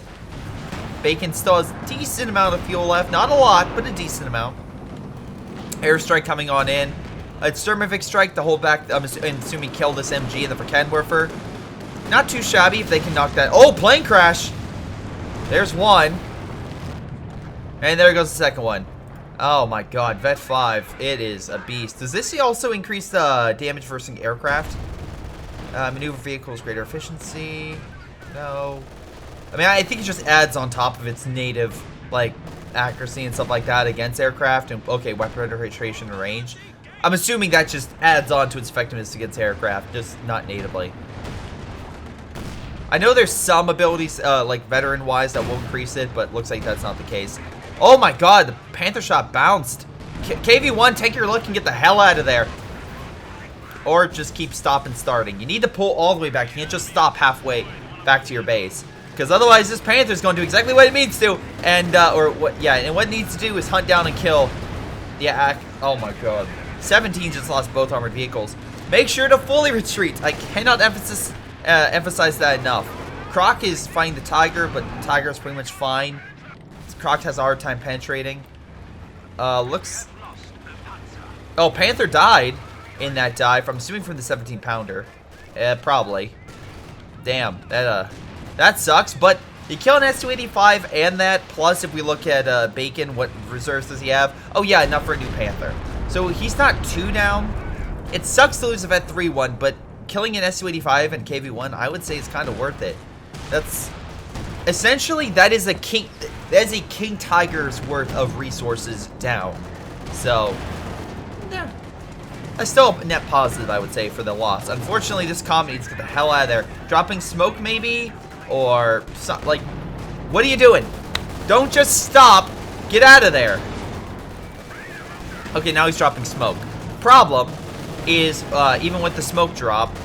Bacon still has a decent amount of fuel left. Not a lot, but a decent amount. Airstrike coming on in. A Sturmovik strike to hold back. I'm assuming kill this MG and the Verkenwerfer. Not too shabby if they can knock that. Oh, plane crash. There's one. And there goes the second one. Oh my god, Vet 5. It is a beast. Does this also increase the damage versus aircraft? Maneuver vehicles, greater efficiency. No. I mean, I think it just adds on top of its native, like, accuracy and stuff like that against aircraft. And, okay, weapon penetration and range. I'm assuming that just adds on to its effectiveness against aircraft, just not natively. I know there's some abilities, like, veteran-wise that will increase it, but looks like that's not the case. Oh my god, the Panther shot bounced. KV-1, take your look and get the hell out of there. Or just keep stop and starting. You need to pull all the way back. You can't just stop halfway back to your base. Because otherwise this Panther's going to do exactly what it needs to. And, and what it needs to do is hunt down and kill. Yeah, oh my god. 17 just lost both armored vehicles. Make sure to fully retreat. I cannot emphasize that enough. Croc is fighting the Tiger, but the Tiger is pretty much fine. Croc has a hard time penetrating. Looks... Oh, Panther died in that dive. I'm assuming from the 17-pounder. Probably. Damn, that sucks. But you kill an Su-85 and that. Plus, if we look at Bacon, what reserves does he have? Oh, yeah, enough for a new Panther. So he's not too down. It sucks to lose a Vet 3-1, but killing an Su-85 and KV-1, I would say is kind of worth it. That's... Essentially, that is a King Tiger's worth of resources down. So, yeah. That's still a net positive, I would say, for the loss. Unfortunately, this Comet needs to get the hell out of there. Dropping smoke, maybe? Or, like, what are you doing? Don't just stop. Get out of there. Okay, now he's dropping smoke. Problem is, even with the smoke drop,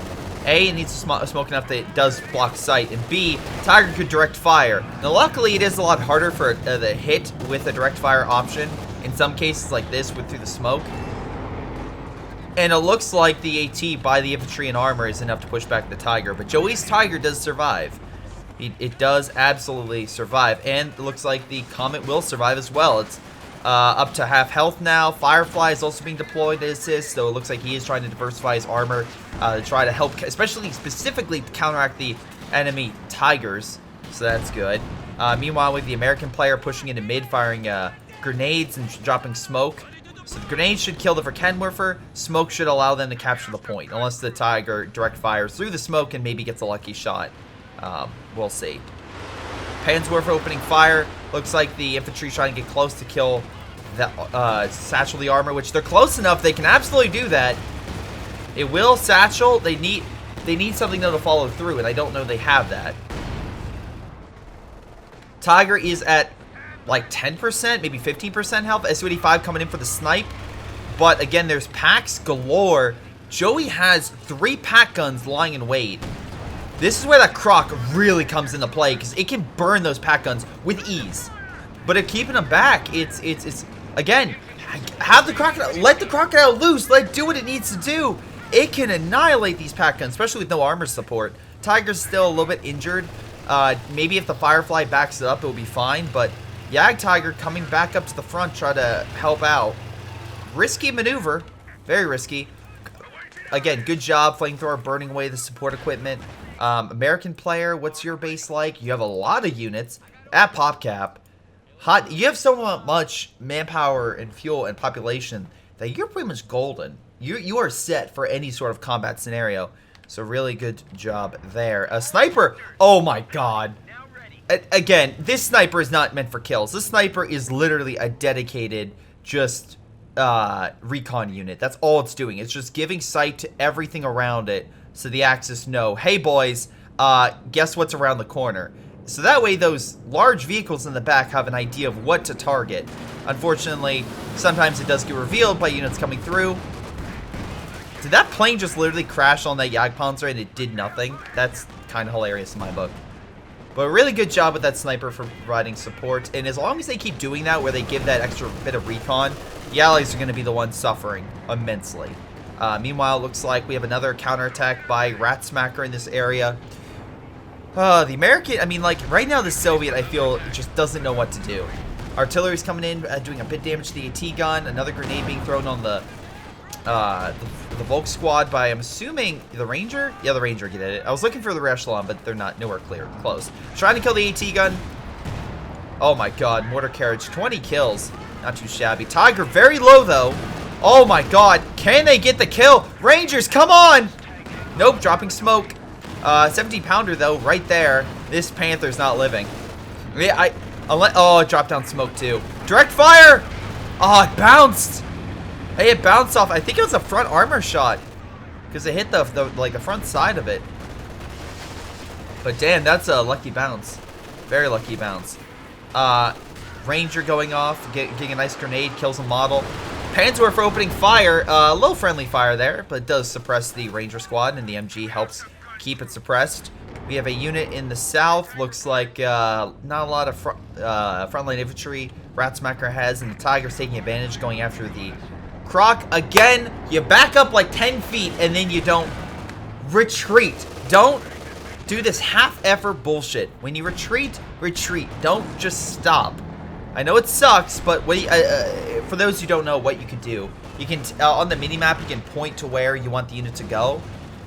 A, it needs to smoke enough that it does block sight, and B, Tiger could direct fire. Now, luckily, it is a lot harder for the hit with a direct fire option in some cases like this through the smoke. And it looks like the AT by the infantry and armor is enough to push back the Tiger, but Joey's Tiger does survive. It does absolutely survive, and it looks like the Comet will survive as well. It's up to half health now. Firefly is also being deployed to assist, so it looks like he is trying to diversify his armor to try to help, specifically counteract the enemy Tigers, so that's good. Meanwhile, with the American player pushing into mid, firing grenades and dropping smoke. So the grenades should kill the Verkenwerfer. Smoke should allow them to capture the point, unless the Tiger direct fires through the smoke and maybe gets a lucky shot. We'll see. Panzerwerfer opening fire. Looks like the infantry trying to get close to kill the satchel the armor, which they're close enough. They can absolutely do that. It will satchel. They need something though to follow through, and I don't know they have that. Tiger is at like 10%, maybe 15% health. Su-85 coming in for the snipe. But again, there's packs galore. Joey has 3 pack guns lying in wait. This is where that croc really comes into play, because it can burn those pack guns with ease. But if keeping them back, it's again, have the crocodile, let the crocodile loose, let it do what it needs to do. It can annihilate these pack guns, especially with no armor support. Tiger's still a little bit injured. Maybe if the Firefly backs it up, it'll be fine. But Yag Tiger coming back up to the front, try to help out. Risky maneuver, very risky. Again, good job, flamethrower burning away the support equipment. American player, what's your base like? You have a lot of units at PopCap. You have so much manpower and fuel and population that you're pretty much golden. You are set for any sort of combat scenario. So really good job there. A sniper. Oh my god. Again, this sniper is not meant for kills. This sniper is literally a dedicated just recon unit. That's all it's doing. It's just giving sight to everything around it, so the Axis know, hey boys, guess what's around the corner. So that way those large vehicles in the back have an idea of what to target. Unfortunately, sometimes it does get revealed by units coming through. Did that plane just literally crash on that Jagdpanzer and it did nothing? That's kind of hilarious in my book. But really good job with that sniper for providing support. And as long as they keep doing that, where they give that extra bit of recon, the allies are going to be the ones suffering immensely. Meanwhile, it looks like we have another counterattack by Ratsmacker in this area. The American, I mean, like, right now the Soviet, I feel, just doesn't know what to do. Artillery's coming in, doing a bit damage to the AT gun. Another grenade being thrown on the Volk squad by, I'm assuming, the Ranger? Yeah, the Ranger get it. I was looking for the Echelon, but they're not, nowhere close. Trying to kill the AT gun. Oh my god, mortar carriage, 20 kills. Not too shabby. Tiger, very low, though. Oh my god, can they get the kill? Rangers, come on! Nope, dropping smoke. 17-pounder, though, right there. This Panther's not living. Yeah, oh, it dropped down smoke, too. Direct fire! Oh, it bounced. Hey, it bounced off. I think it was a front armor shot, because it hit the front side of it. But damn, that's a lucky bounce. Very lucky bounce. Ranger going off, getting a nice grenade, kills a model. Panzerwerfer opening fire. Low friendly fire there, but it does suppress the Ranger squad, and the MG helps keep it suppressed. We have a unit in the south. Looks like not a lot of frontline infantry Ratsmacker has, and the Tiger's taking advantage, going after the Croc. Again, you back up like 10 feet, and then you don't retreat. Don't do this half-effort bullshit. When you retreat, retreat. Don't just stop. I know it sucks, but what for those who don't know what you can do, you can on the mini-map, you can point to where you want the unit to go.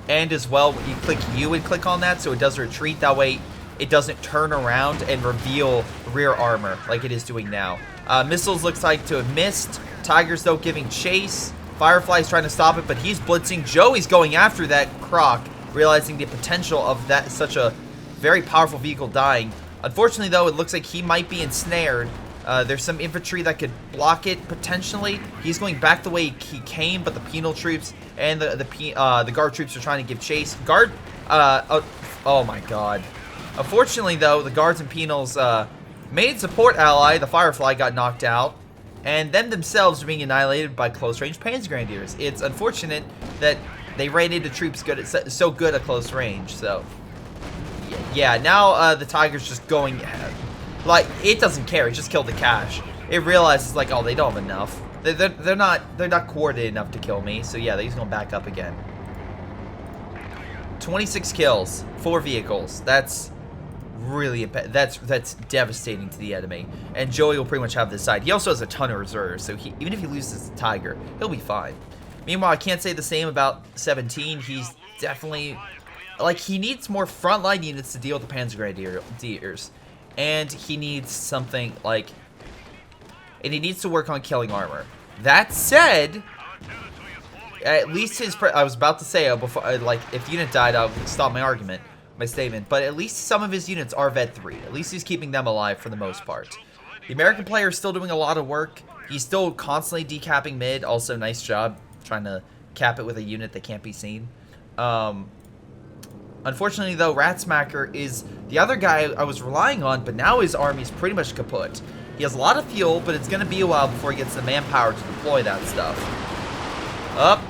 And as well, you click U and click on that so it does retreat. That way it doesn't turn around and reveal rear armor like it is doing now. Missiles looks like to have missed. Tiger's, though, giving chase. Firefly's trying to stop it, but he's blitzing. Joey's going after that Croc, realizing the potential of that such a very powerful vehicle dying. Unfortunately, though, it looks like he might be ensnared. There's some infantry that could block it, potentially. He's going back the way he came, but the penal troops and the guard troops are trying to give chase. Oh my god. Unfortunately, though, the guards and penals main support ally, the Firefly, got knocked out, and them themselves are being annihilated by close-range Panzer Grenadiers. It's unfortunate that they ran into troops so good at close range. So yeah, now the Tiger's just going. Like, it doesn't care. It just killed the cache. It realizes, like, oh, they don't have enough. They're not coordinated enough to kill me. So yeah, he's gonna back up again. 26 kills, 4 vehicles. That's really that's devastating to the enemy. And Joey will pretty much have this side. He also has a ton of reserves, so even if he loses the Tiger, he'll be fine. Meanwhile, I can't say the same about 17. He's definitely, like, he needs more frontline units to deal with the Panzer Grenadiers. And he needs something, like, and he needs to work on killing armor. That said, at least his, I was about to say, before, like, if unit died, I'll stop my statement, but at least some of his units are Vet 3. At least he's keeping them alive for the most part. The American player is still doing a lot of work. He's still constantly decapping mid. Also, nice job trying to cap it with a unit that can't be seen. Unfortunately, though, Ratsmacker is the other guy I was relying on, but now his army's pretty much kaput. He has a lot of fuel, but it's going to be a while before he gets the manpower to deploy that stuff. Up.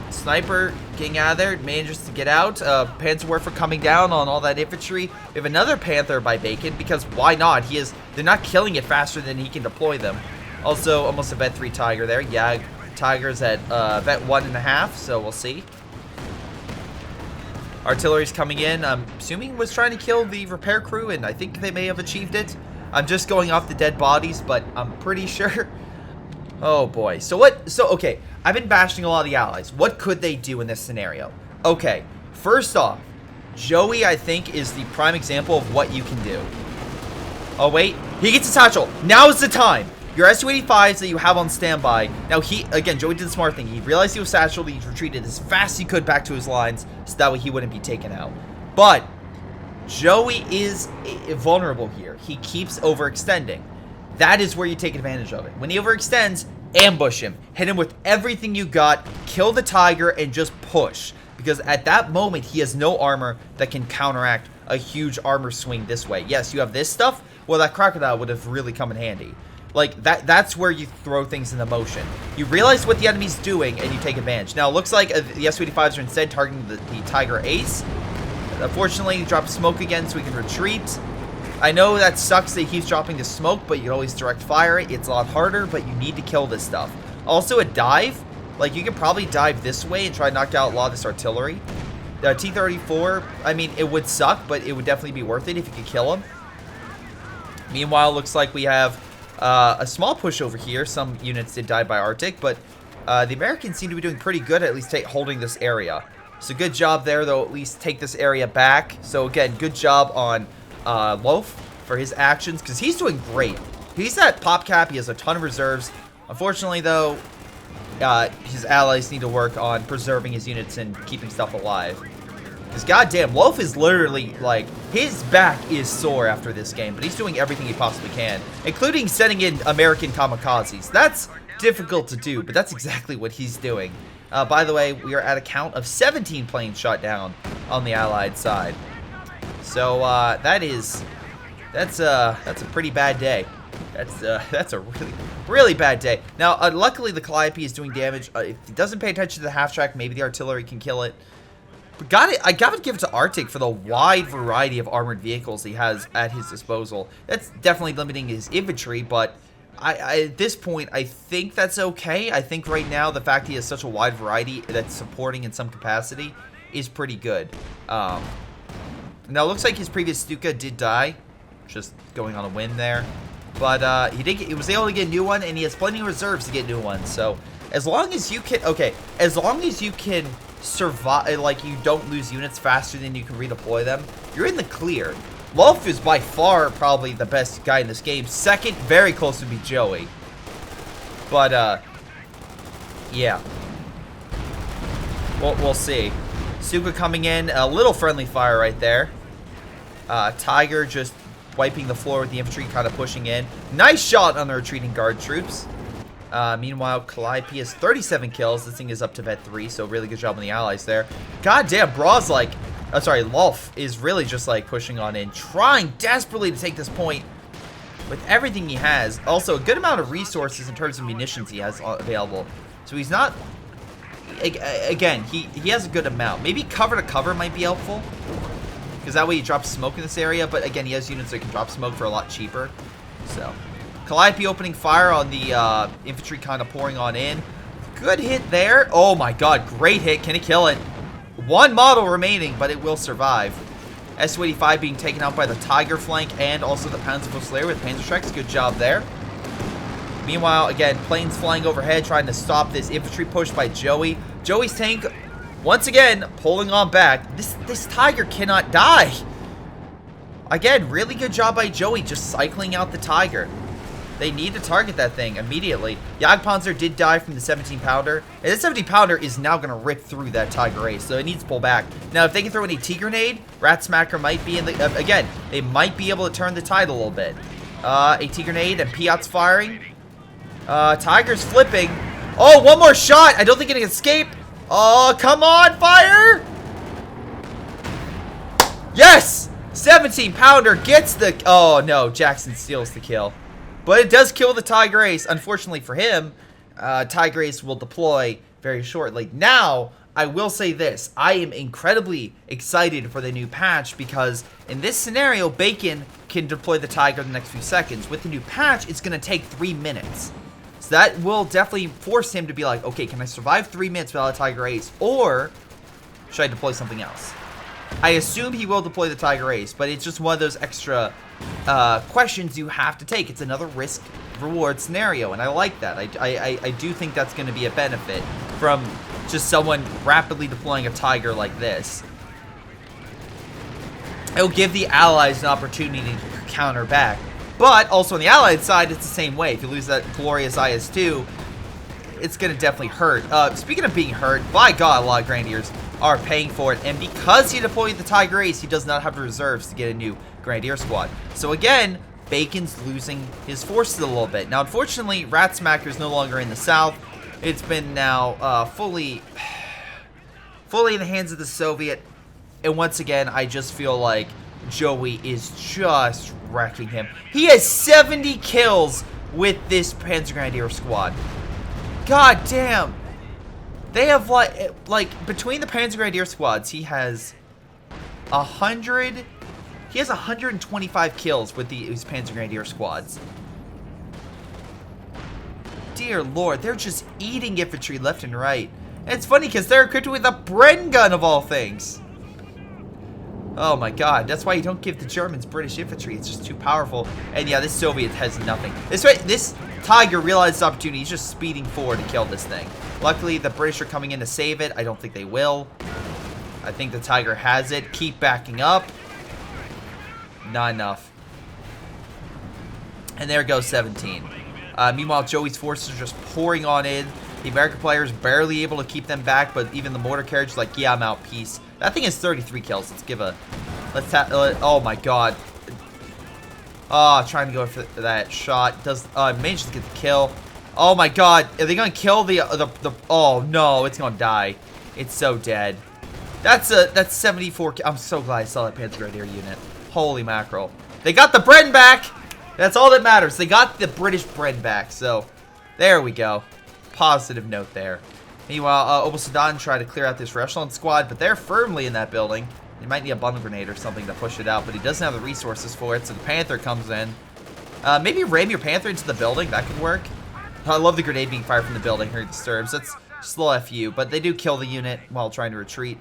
Sniper getting out of there, manages to get out. Panzerwerfer coming down on all that infantry. We have another Panther by Bacon, because why not? They're not killing it faster than he can deploy them. Also, almost a Vet 3 Tiger there. Yeah, Tiger's at Vet 1.5, so we'll see. Artillery's coming in. I'm assuming was trying to kill the repair crew, and I think they may have achieved it. I'm just going off the dead bodies, but I'm pretty sure. Oh boy. Okay, I've been bashing a lot of the allies. What could they do in this scenario? Okay, first off, Joey, I think, is the prime example of what you can do. Oh wait, he gets a satchel. Now is the time. Your Su-85s that you have on standby. Now again, Joey did the smart thing. He realized he was satcheled. He retreated as fast as he could back to his lines, so that way he wouldn't be taken out. But Joey is vulnerable here. He keeps overextending. That is where you take advantage of it. When he overextends, ambush him. Hit him with everything you got. Kill the Tiger and just push. Because at that moment, he has no armor that can counteract a huge armor swing this way. Yes, you have this stuff. Well, that Crocodile would have really come in handy. Like, that's where you throw things into motion. You realize what the enemy's doing, and you take advantage. Now, it looks like the Su-85s are instead targeting the Tiger Ace. Unfortunately, he dropped smoke again, so we can retreat. I know that sucks that he keeps dropping the smoke, but you can always direct fire it. It's a lot harder, but you need to kill this stuff. Also, a dive. Like, you could probably dive this way and try to knock out a lot of this artillery. The T-34, I mean, it would suck, but it would definitely be worth it if you could kill him. Meanwhile, looks like we have a small push over here. Some units did die by Arctic, but the Americans seem to be doing pretty good at least holding this area. So good job there, though, at least take this area back. So again, good job on Loaf for his actions, because he's doing great. He's at pop cap. He has a ton of reserves. Unfortunately, though, his allies need to work on preserving his units and keeping stuff alive. Because goddamn, Loaf is literally, like, his back is sore after this game, but he's doing everything he possibly can, including sending in American kamikazes. That's difficult to do, but that's exactly what he's doing. By the way, we are at a count of 17 planes shot down on the Allied side. So that's a pretty bad day. That's a really bad day. Now, luckily the Calliope is doing damage. If he doesn't pay attention to the half track, maybe the artillery can kill it. But I gotta give it to Arctic for the wide variety of armored vehicles he has at his disposal. That's definitely limiting his infantry, but at this point, I think that's okay. I think right now the fact he has such a wide variety that's supporting in some capacity is pretty good. Now it looks like his previous Stuka did die, just going on a win there. But he was able to get a new one, and he has plenty of reserves to get new ones. So as long as you can, as long as you can survive, like you don't lose units faster than you can redeploy them, you're in the clear. Wolf is by far probably the best guy in this game. Second, very close to be Joey. But yeah, we'll see. Suka coming in, a little friendly fire right there. Tiger just wiping the floor with the infantry, kind of pushing in. Nice shot on the retreating guard troops. Meanwhile, Calliope has 37 kills. This thing is up to Vet 3, so really good job on the allies there. God damn, Braw's like, Lolf is really just like pushing on in, trying desperately to take this point with everything he has. Also, a good amount of resources in terms of munitions he has available. So he's not, again, he has a good amount. Maybe cover to cover might be helpful, because that way he drops smoke in this area. But again, he has units that can drop smoke for a lot cheaper. So Calliope opening fire on the infantry, kind of pouring on in. Good hit there. Oh my god, great hit. Can it kill it? One model remaining, but it will survive. S-285 being taken out by the Tiger flank and also the Panzer Slayer with Panzer Strikes. Good job there. Meanwhile, again, planes flying overhead trying to stop this infantry push by Joey. Joey's tank, once again, pulling on back. This Tiger cannot die. Again, really good job by Joey just cycling out the Tiger. They need to target that thing immediately. Jagdpanzer did die from the 17-pounder. And this 17-pounder is now going to rip through that Tiger Ace, so it needs to pull back. Now, if they can throw an AT grenade, Rat Smacker might be in the... again, they might be able to turn the tide a little bit. AT grenade and Piot's firing. Tiger's flipping. Oh, one more shot. I don't think it can escape. Oh, come on, fire! Yes! 17-pounder gets the... Oh, no. Jackson steals the kill. But it does kill the Tiger Ace. Unfortunately for him, Tiger Ace will deploy very shortly. Now, I will say this. I am incredibly excited for the new patch because in this scenario, Bacon can deploy the Tiger in the next few seconds. With the new patch, it's going to take 3 minutes. So that will definitely force him to be like, okay, can I survive 3 minutes without a Tiger Ace? Or should I deploy something else? I assume he will deploy the Tiger Ace, but it's just one of those extra questions you have to take. It's another risk-reward scenario, and I like that. I do think that's going to be a benefit from just someone rapidly deploying a Tiger like this. It'll give the Allies an opportunity to counter back. But also on the Allied side, it's the same way. If you lose that glorious IS-2, it's going to definitely hurt. Speaking of being hurt, by God, a lot of Grenadiers are paying for it. And because he deployed the Tiger Ace, he does not have the reserves to get a new Grenadier squad. So again, Bacon's losing his forces a little bit. Now, unfortunately, Rat Smacker is no longer in the south. It's been now fully in the hands of the Soviet. And once again, I just feel like Joey is just wrecking him. He has 70 kills with this Panzer Grenadier squad. God damn. They have like between the Panzer Grenadier squads, he has 125 kills with these Panzer Grenadier squads. Dear Lord, they're just eating infantry left and right. And it's funny because they're equipped with a Bren gun of all things. Oh my God, that's why you don't give the Germans British infantry. It's just too powerful. And yeah, this Soviet has nothing. This Tiger realized the opportunity. He's just speeding forward to kill this thing. Luckily, the British are coming in to save it. I don't think they will. I think the Tiger has it. Keep backing up. Not enough. And there goes 17. Meanwhile, Joey's forces are just pouring on in. The American players barely able to keep them back, but even the mortar carriage is like, yeah, I'm out, peace. That thing is 33 kills. Let's give a... oh my God. Oh, trying to go for that shot. Manages to get the kill. Oh my God. Are they going to kill the... Oh no, it's going to die. It's so dead. That's 74... I'm so glad I saw that Panzer Grenadier unit. Holy mackerel. They got the Bren back. That's all that matters. They got the British Bren back. So, there we go. Positive note there. Meanwhile, Obosedan tried to clear out this Rechelon squad, but they're firmly in that building. He might need a bundle grenade or something to push it out, but he doesn't have the resources for it, so the Panther comes in. Maybe ram your Panther into the building. That could work. I love the grenade being fired from the building here. It disturbs. That's just a little FU, but they do kill the unit while trying to retreat.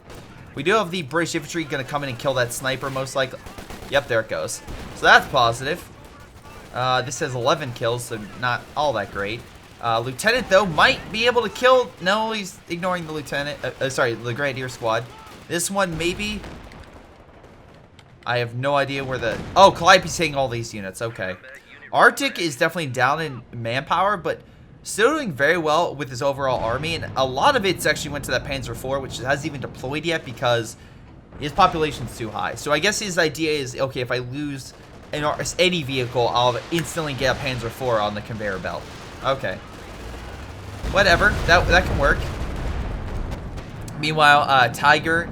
We do have the British infantry going to come in and kill that sniper, most likely. Yep, there it goes. So that's positive. This has 11 kills, so not all that great. Lieutenant, though, might be able to kill... No, he's ignoring the lieutenant. Sorry, the Grenadier squad. This one, maybe... I have no idea where the... Oh, Calliope's taking all these units. Okay. Arctic is definitely down in manpower, but still doing very well with his overall army. And a lot of it's actually went to that Panzer IV, which hasn't even deployed yet because his population's too high. So I guess his idea is, okay, if I lose any vehicle, I'll instantly get a Panzer IV on the conveyor belt. Okay. Whatever, that can work. Meanwhile, Tiger,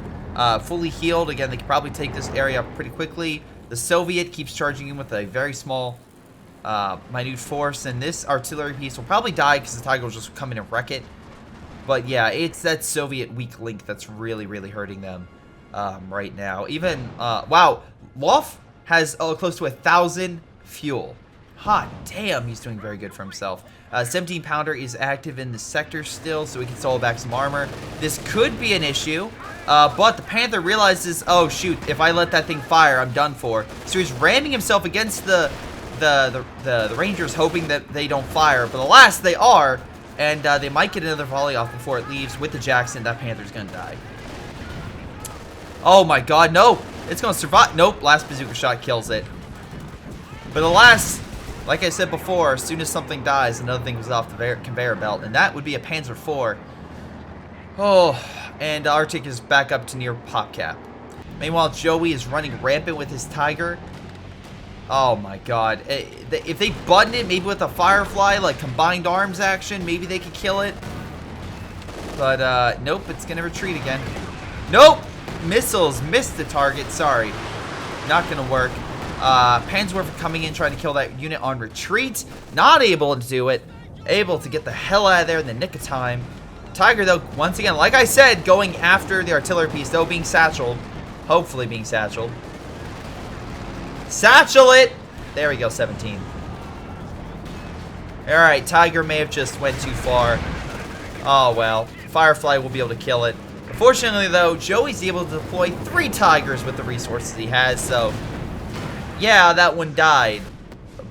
fully healed. Again, they can probably take this area pretty quickly. The Soviet keeps charging in with a very small, minute force, and this artillery piece will probably die because the Tiger will just come in and wreck it. But yeah, it's that Soviet weak link that's really, really hurting them right now. Even, wow, Wolf has close to 1,000 fuel. Hot damn, he's doing very good for himself. 17 pounder is active in the sector still, so we can solo back some armor. This could be an issue, but the Panther realizes, oh shoot, if I let that thing fire, I'm done for. So he's ramming himself against the Rangers, hoping that they don't fire. But alas, they are, and they might get another volley off before it leaves. With the Jackson, that Panther's gonna die. Oh my god, no! It's gonna survive. Nope, last bazooka shot kills it. But alas, like I said before, as soon as something dies, another thing goes off the conveyor belt, and that would be a Panzer IV. Oh, and Arctic is back up to near pop cap. Meanwhile, Joey is running rampant with his Tiger. Oh my god. If they button it, maybe with a Firefly, like combined arms action, maybe they could kill it. But, nope, it's gonna retreat again. Nope! Missiles missed the target, sorry. Not gonna work. Panzerwerfer coming in, trying to kill that unit on retreat. Not able to do it. Able to get the hell out of there in the nick of time. Tiger, though, once again, like I said, going after the artillery piece, though being satcheled. Hopefully being satcheled. Satchel it! There we go, 17. Alright, Tiger may have just went too far. Oh, well. Firefly will be able to kill it. Unfortunately, though, Joey's able to deploy 3 Tigers with the resources he has, so... yeah, that one died,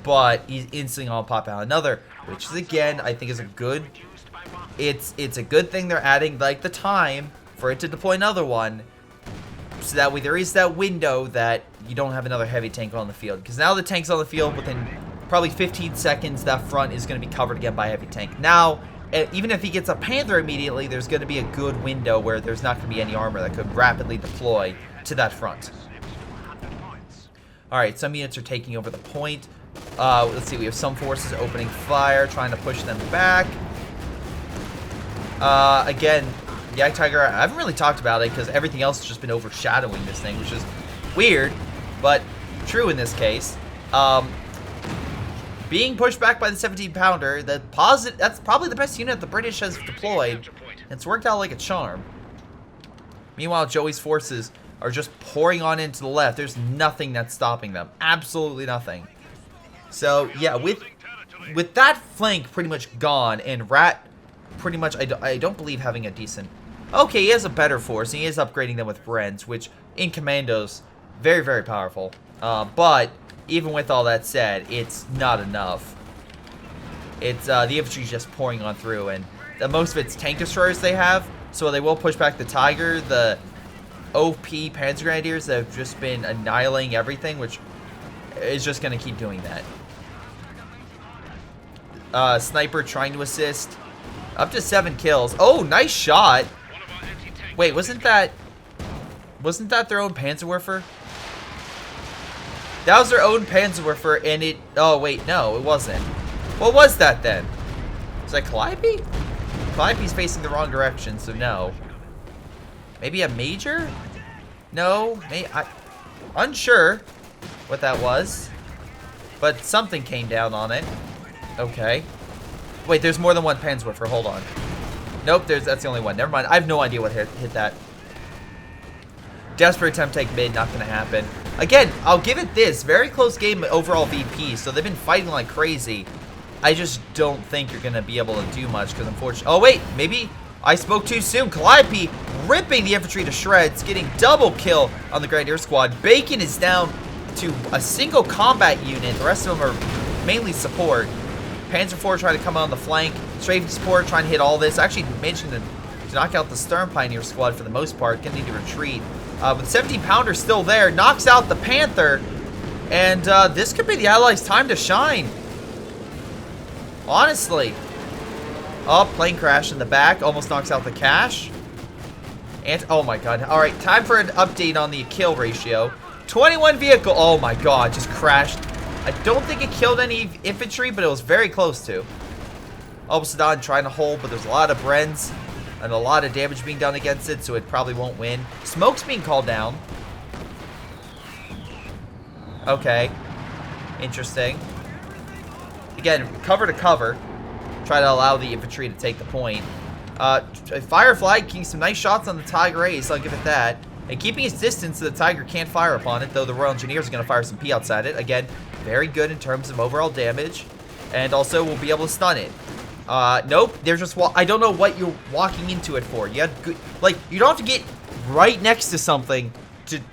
but he's instantly gonna pop out another, which is, again, I think is a good... It's a good thing they're adding, like, the time for it to deploy another one, so that way there is that window that you don't have another heavy tank on the field. Because now the tank's on the field, within probably 15 seconds, that front is going to be covered again by a heavy tank. Now, even if he gets a Panther immediately, there's going to be a good window where there's not going to be any armor that could rapidly deploy to that front. Alright, some units are taking over the point. Let's see, we have some forces opening fire, trying to push them back. Again, Yak Tiger, I haven't really talked about it because everything else has just been overshadowing this thing, which is weird, but true in this case. Being pushed back by the 17 pounder, that's probably the best unit the British has deployed. It's worked out like a charm. Meanwhile, Joey's forces are just pouring on into the left. There's nothing that's stopping them. Absolutely nothing. So, yeah, with that flank pretty much gone, and Rat pretty much, I don't believe having a decent... Okay, he has a better force, and he is upgrading them with Brens, which, in Commandos, very, very powerful. But, even with all that said, it's not enough. It's, the infantry's just pouring on through, and most of it's tank destroyers they have, so they will push back the Tiger, the OP Panzer Grenadiers that have just been annihilating everything, which is just going to keep doing that. Sniper trying to assist. Up to 7 kills. Oh, nice shot. Wait, wasn't that their own Panzerwerfer? That was their own Panzerwerfer, and it... oh, wait, no, it wasn't. What was that, then? Was that Calliope? Calliope's facing the wrong direction, so no. Maybe a Major? No, unsure what that was. But something came down on it. Okay. Wait, there's more than one Panzerwerfer. Hold on. Nope, that's the only one. Never mind. I have no idea what hit that. Desperate attempt to take mid, not going to happen. Again, I'll give it this. Very close game overall VP, so they've been fighting like crazy. I just don't think you're going to be able to do much, because unfortunately... oh, wait, maybe I spoke too soon. Calliope ripping the infantry to shreds, getting double kill on the Grenadier squad. Bacon is down to a single combat unit. The rest of them are mainly support. Panzer IV trying to come out on the flank. Strafing support trying to hit all this. Actually managing to knock out the Stern Pioneer squad for the most part. Gonna need to retreat. But 17 pounder still there. Knocks out the Panther. And this could be the Allies' time to shine. Honestly. Oh, plane crash in the back. Almost knocks out the cache. And oh my god. Alright, time for an update on the kill ratio. 21 vehicle. Oh my god, just crashed. I don't think it killed any infantry, but it was very close to. Saddam trying to hold, but there's a lot of Brens and a lot of damage being done against it, so it probably won't win. Smoke's being called down. Okay. Interesting. Again, cover to cover. Try to allow the infantry to take the point. Firefly getting some nice shots on the Tiger Ace, I'll give it that. And keeping his distance so the Tiger can't fire upon it, though the Royal Engineers are going to fire some P outside it. Again, very good in terms of overall damage. And also, we'll be able to stun it. Nope, they're just, I don't know what you're walking into it for. You have good, like, you don't have to get right next to something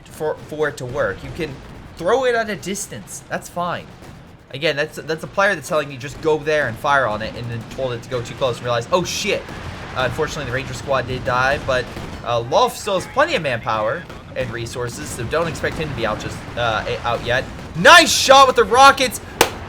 for it to work. You can throw it at a distance. That's fine. Again, that's a player that's telling you just go there and fire on it, and then told it to go too close and realize, oh shit. Unfortunately, the Ranger squad did die, but Rilfe still has plenty of manpower and resources, so don't expect him to be out yet. Nice shot with the rockets.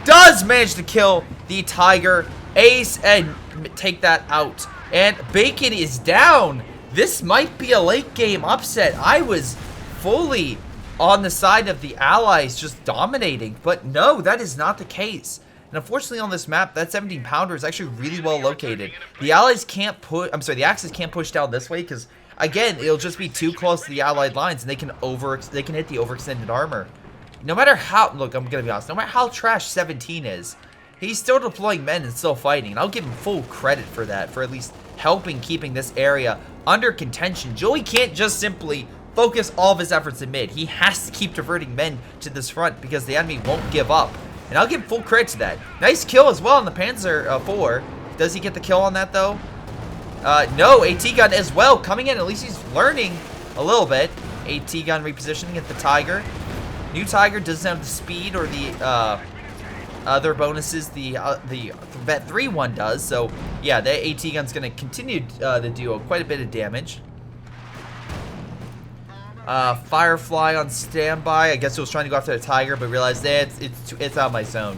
Does manage to kill the Tiger. Ace and take that out. And Bacon is down. This might be a late game upset. I was fully on the side of the allies just dominating, but no, that is not the case. And unfortunately on this map, that 17 pounder is actually really well located. The allies can't put, the Axis can't push down this way because again, it'll just be too close to the allied lines and they can hit the overextended armor. No matter how, look, I'm gonna be honest, no matter how trash 17 is, he's still deploying men and still fighting, and I'll give him full credit for that, for at least helping keeping this area under contention. Joey can't just simply focus all of his efforts in mid. He has to keep diverting men to this front because the enemy won't give up. And I'll give full credit to that. Nice kill as well on the Panzer IV. Does he get the kill on that though? No, AT gun as well coming in. At least he's learning a little bit. AT gun repositioning at the Tiger. New Tiger doesn't have the speed or the other bonuses the Vet 3 one does. So yeah, the AT gun's gonna continue to do quite a bit of damage. Firefly on standby. I guess it was trying to go after the Tiger, but realized that it's out of my zone.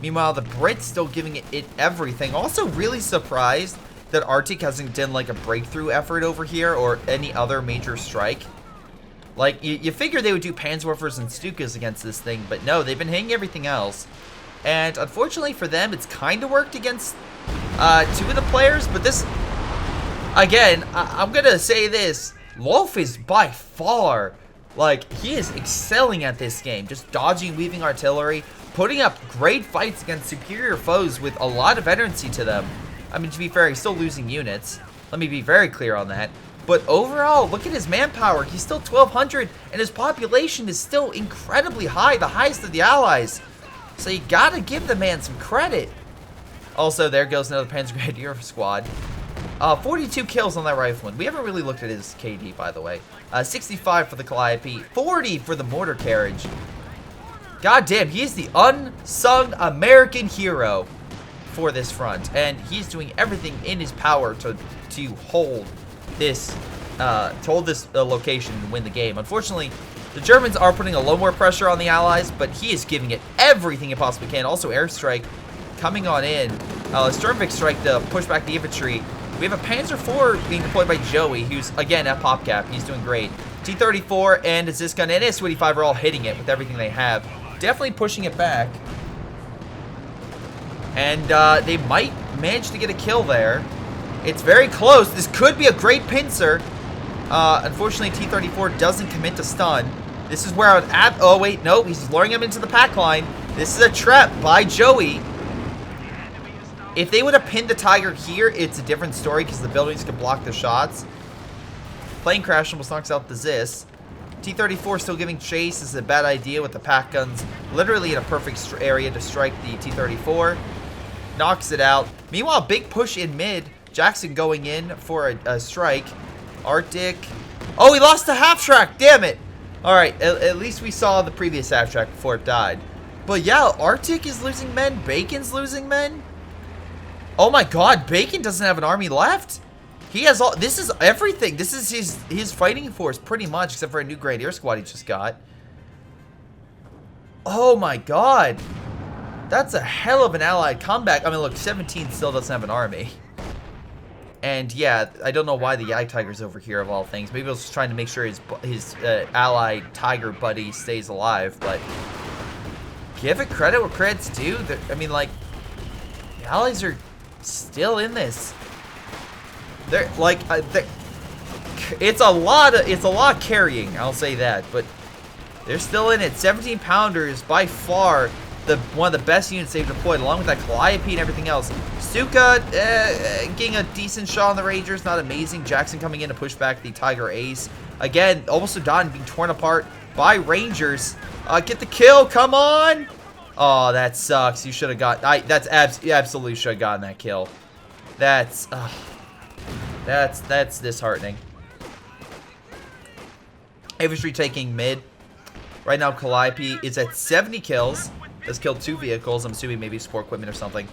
Meanwhile, the Brits still giving it everything. Also really surprised that Arctic hasn't done like a breakthrough effort over here or any other major strike. Like, you figure they would do Panzerwerfers and Stukas against this thing, but no, they've been hitting everything else. And unfortunately for them, it's kind of worked against two of the players, but this, again, I'm going to say this. Rilfe is by far, like, he is excelling at this game. Just dodging, weaving artillery, putting up great fights against superior foes with a lot of veterancy to them. I mean, to be fair, he's still losing units. Let me be very clear on that. But overall, look at his manpower. He's still 1,200, and his population is still incredibly high, the highest of the allies. So you gotta give the man some credit. Also, there goes another Panzer Grenadier squad. 42 kills on that rifleman. We haven't really looked at his KD, by the way. 65 for the Calliope, 40 for the mortar carriage. God damn, he is the unsung American hero for this front, and he's doing everything in his power to hold this location and win the game. Unfortunately, the Germans are putting a little more pressure on the Allies, but he is giving it everything he possibly can. Also, airstrike coming on in. Sturmvik strike to push back the infantry. We have a Panzer IV being deployed by Joey, who's, again, at PopCap. He's doing great. T-34 and his Gun and his 25 are all hitting it with everything they have. Definitely pushing it back. And they might manage to get a kill there. It's very close. This could be a great pincer. Unfortunately, T-34 doesn't commit to stun. This is where I would oh, wait, no. He's luring him into the pack line. This is a trap by Joey. If they would have pinned the Tiger here, it's a different story because the buildings could block the shots. Plane crash almost knocks out the Zis. T-34 still giving chase. This is a bad idea with the pack guns literally in a perfect area to strike the T-34. Knocks it out. Meanwhile, big push in mid. Jackson going in for a strike. Arctic. Oh, he lost the half track. Damn it. All right, at least we saw the previous half track before it died. But yeah, Arctic is losing men. Bacon's losing men. Oh my god, Bacon doesn't have an army left. He has all, this is everything. This is his fighting force pretty much, except for a new Grenadier squad he just got. Oh my god. That's a hell of an allied comeback. I mean, look, 17 still doesn't have an army. And yeah, I don't know why the Yag Tiger's over here of all things. Maybe he was just trying to make sure his allied Tiger buddy stays alive, but give it credit where credit's due. I mean, like, the allies are still in this. They're like, it's a lot carrying, I'll say that, but they're still in it. 17 pounders by far one of the best units they've deployed, along with that Calliope and everything else. Stuka getting a decent shot on the Rangers, not amazing. Jackson coming in to push back the Tiger Ace. Again, almost done, being torn apart by Rangers. Get the kill, come on! Oh, that sucks. You should have got... you absolutely should have gotten that kill. That's disheartening. Infantry taking mid. Right now, Calliope is at 70 kills. Has killed 2 vehicles. I'm assuming maybe support equipment or something.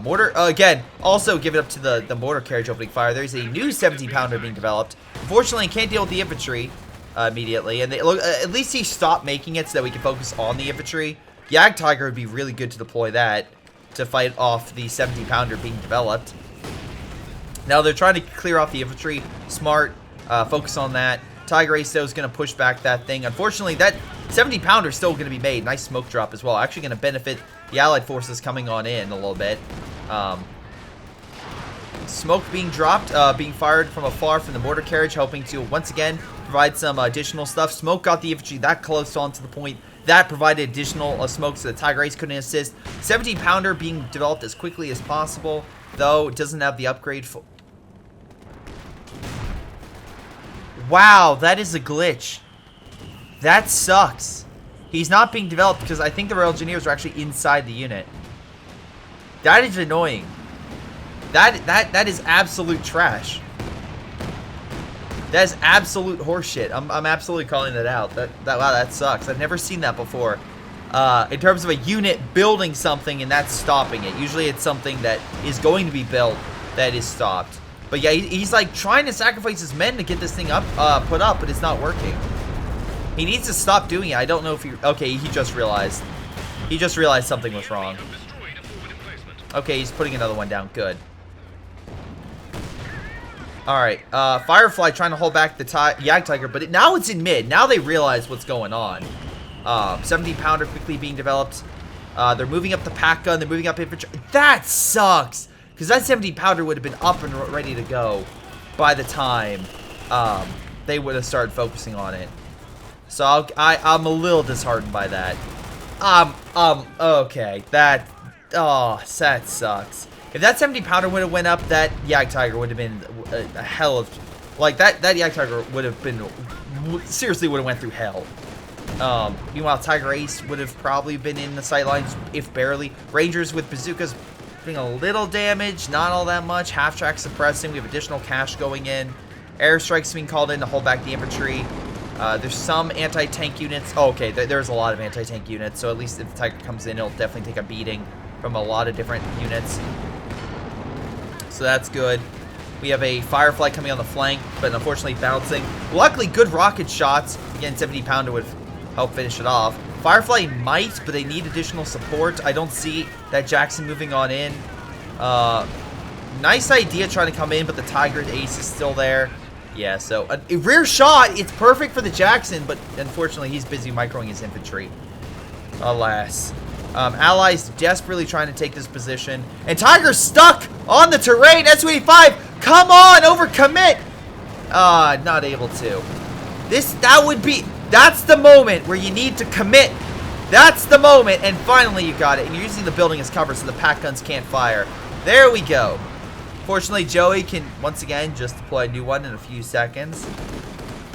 Mortar, again, also give it up to the mortar carriage opening fire. There's a new 17-pounder being developed. Unfortunately, can't deal with the infantry immediately. And at least he stopped making it so that we can focus on the infantry. Jagdtiger would be really good to deploy that to fight off the 17-pounder being developed. Now they're trying to clear off the infantry. Smart. Focus on that. Tiger Ace, though, is going to push back that thing. Unfortunately, that 70-pounder is still going to be made. Nice smoke drop as well. Actually going to benefit the Allied forces coming on in a little bit. Smoke being dropped, being fired from afar from the mortar carriage, hoping to, once again, provide some additional stuff. Smoke got the infantry that close on to the point. That provided additional smoke so the Tiger Ace couldn't assist. 17-pounder being developed as quickly as possible, though it doesn't have the upgrade for... Wow, that is a glitch. That sucks. He's not being developed because I think the Royal Engineers are actually inside the unit. That is annoying. That is absolute trash. That is absolute horseshit. I'm absolutely calling that out. Wow, that sucks. I've never seen that before. In terms of a unit building something and that's stopping it. Usually it's something that is going to be built that is stopped. But yeah, he's like trying to sacrifice his men to get this thing put up, but it's not working. He needs to stop doing it. I don't know if he... Okay, he just realized. He just realized something was wrong. Okay, he's putting another one down. Good. Alright, Firefly trying to hold back the Jagdtiger, but now it's in mid. Now they realize what's going on. 17-pounder quickly being developed. They're moving up the pack gun. They're moving up infantry. That sucks! Because that 70-pounder would have been up and ready to go by the time they would have started focusing on it. So I'm a little disheartened by that. Okay. That sucks. If that 70-pounder would have went up, that Jagdtiger would have been a hell of... Like, that Jagdtiger would have been... Seriously would have went through hell. Meanwhile, Tiger Ace would have probably been in the sightlines, if barely. Rangers with bazookas doing a little damage, not all that much. Half-track suppressing. We have additional cash going in. Airstrikes being called in to hold back the infantry. There's some anti-tank units. Oh, okay, there's a lot of anti-tank units, so at least if the Tiger comes in, it'll definitely take a beating from a lot of different units. So that's good. We have a Firefly coming on the flank, but unfortunately bouncing. Luckily, good rocket shots. Again, 70-pounder would help finish it off. Firefly might, but they need additional support. I don't see that Jackson moving on in. Nice idea trying to come in, but the Tiger Ace is still there. Yeah, so a rear shot, it's perfect for the Jackson, but unfortunately he's busy microing his infantry. Alas. Allies desperately trying to take this position. And Tiger's stuck on the terrain. S-25, come on, overcommit. Not able to. That's the moment where you need to commit. That's the moment, and finally you got it. And you're using the building as cover so the pack guns can't fire. There we go. Fortunately, Joey can, once again, just deploy a new one in a few seconds.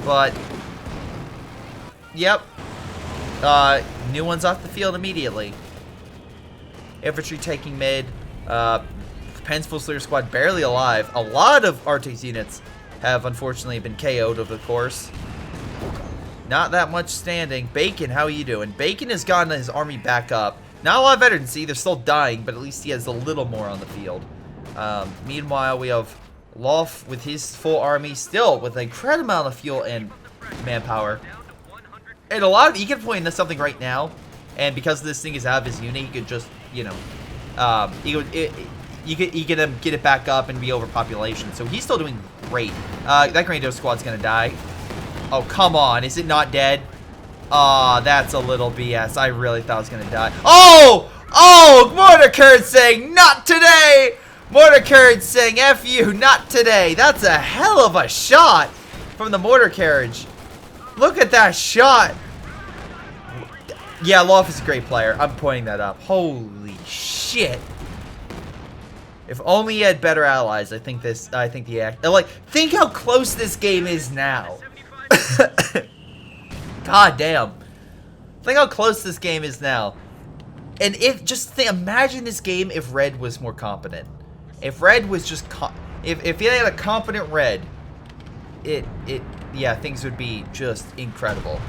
But, yep. New one's off the field immediately. Infantry taking mid. Penn's Fusilier squad barely alive. A lot of Arctic's units have, unfortunately, been KO'd over the course. Not that much standing. Bacon, how are you doing? Bacon has gotten his army back up. Not a lot of veterans, see, they're still dying, but at least he has a little more on the field. Meanwhile, we have Lof with his full army, still with an incredible amount of fuel and manpower. And he can point into something right now, and because this thing is out of his unit, he could just, you know, you could get it back up and be overpopulation. So he's still doing great. That Grenadier squad's gonna die. Oh, come on, is it not dead? Aw, that's a little BS. I really thought it was gonna die. Oh! Oh! Mortar Curd saying, not today! Mortar Carriage saying, F you, not today. That's a hell of a shot from the mortar carriage. Look at that shot. Yeah, Lof is a great player. I'm pointing that up. Holy shit. If only he had better allies, think how close this game is now. God damn. Think how close this game is now. And imagine this game if Red was more competent. If Red was just, if you had a competent Red, yeah, things would be just incredible.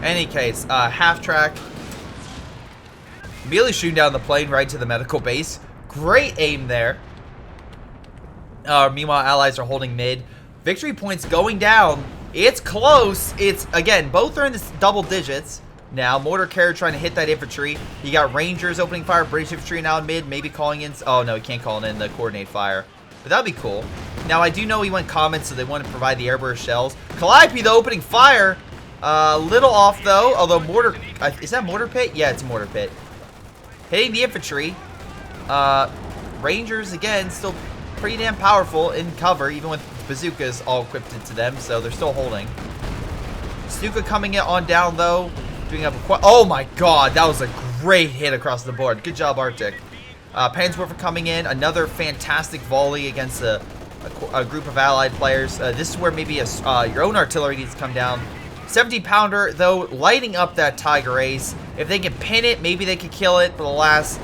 Any case, half track. Immediately shooting down the plane right to the medical base. Great aim there. Meanwhile, allies are holding mid. Victory points going down. It's close. It's, again, both are in the double digits. Now, mortar carrier trying to hit that infantry. You got Rangers opening fire. British infantry now in mid. Maybe calling in. Oh, no, he can't call in the coordinate fire. But that'd be cool. Now, I do know he went common, so they want to provide the airburst shells. Calliope, though, opening fire. Little off, though. Although mortar... is that mortar pit? Yeah, it's a mortar pit. Hitting the infantry. Rangers, again, still pretty damn powerful in cover, even with bazookas all equipped into them, so they're still holding. Stuka coming in on down, though. Doing up a... Oh, my God. That was a great hit across the board. Good job, Arctic. Panzerwerfer coming in. Another fantastic volley against a group of allied players. This is where maybe your own artillery needs to come down. 70-pounder, though, lighting up that Tiger Ace. If they can pin it, maybe they could kill it, but alas,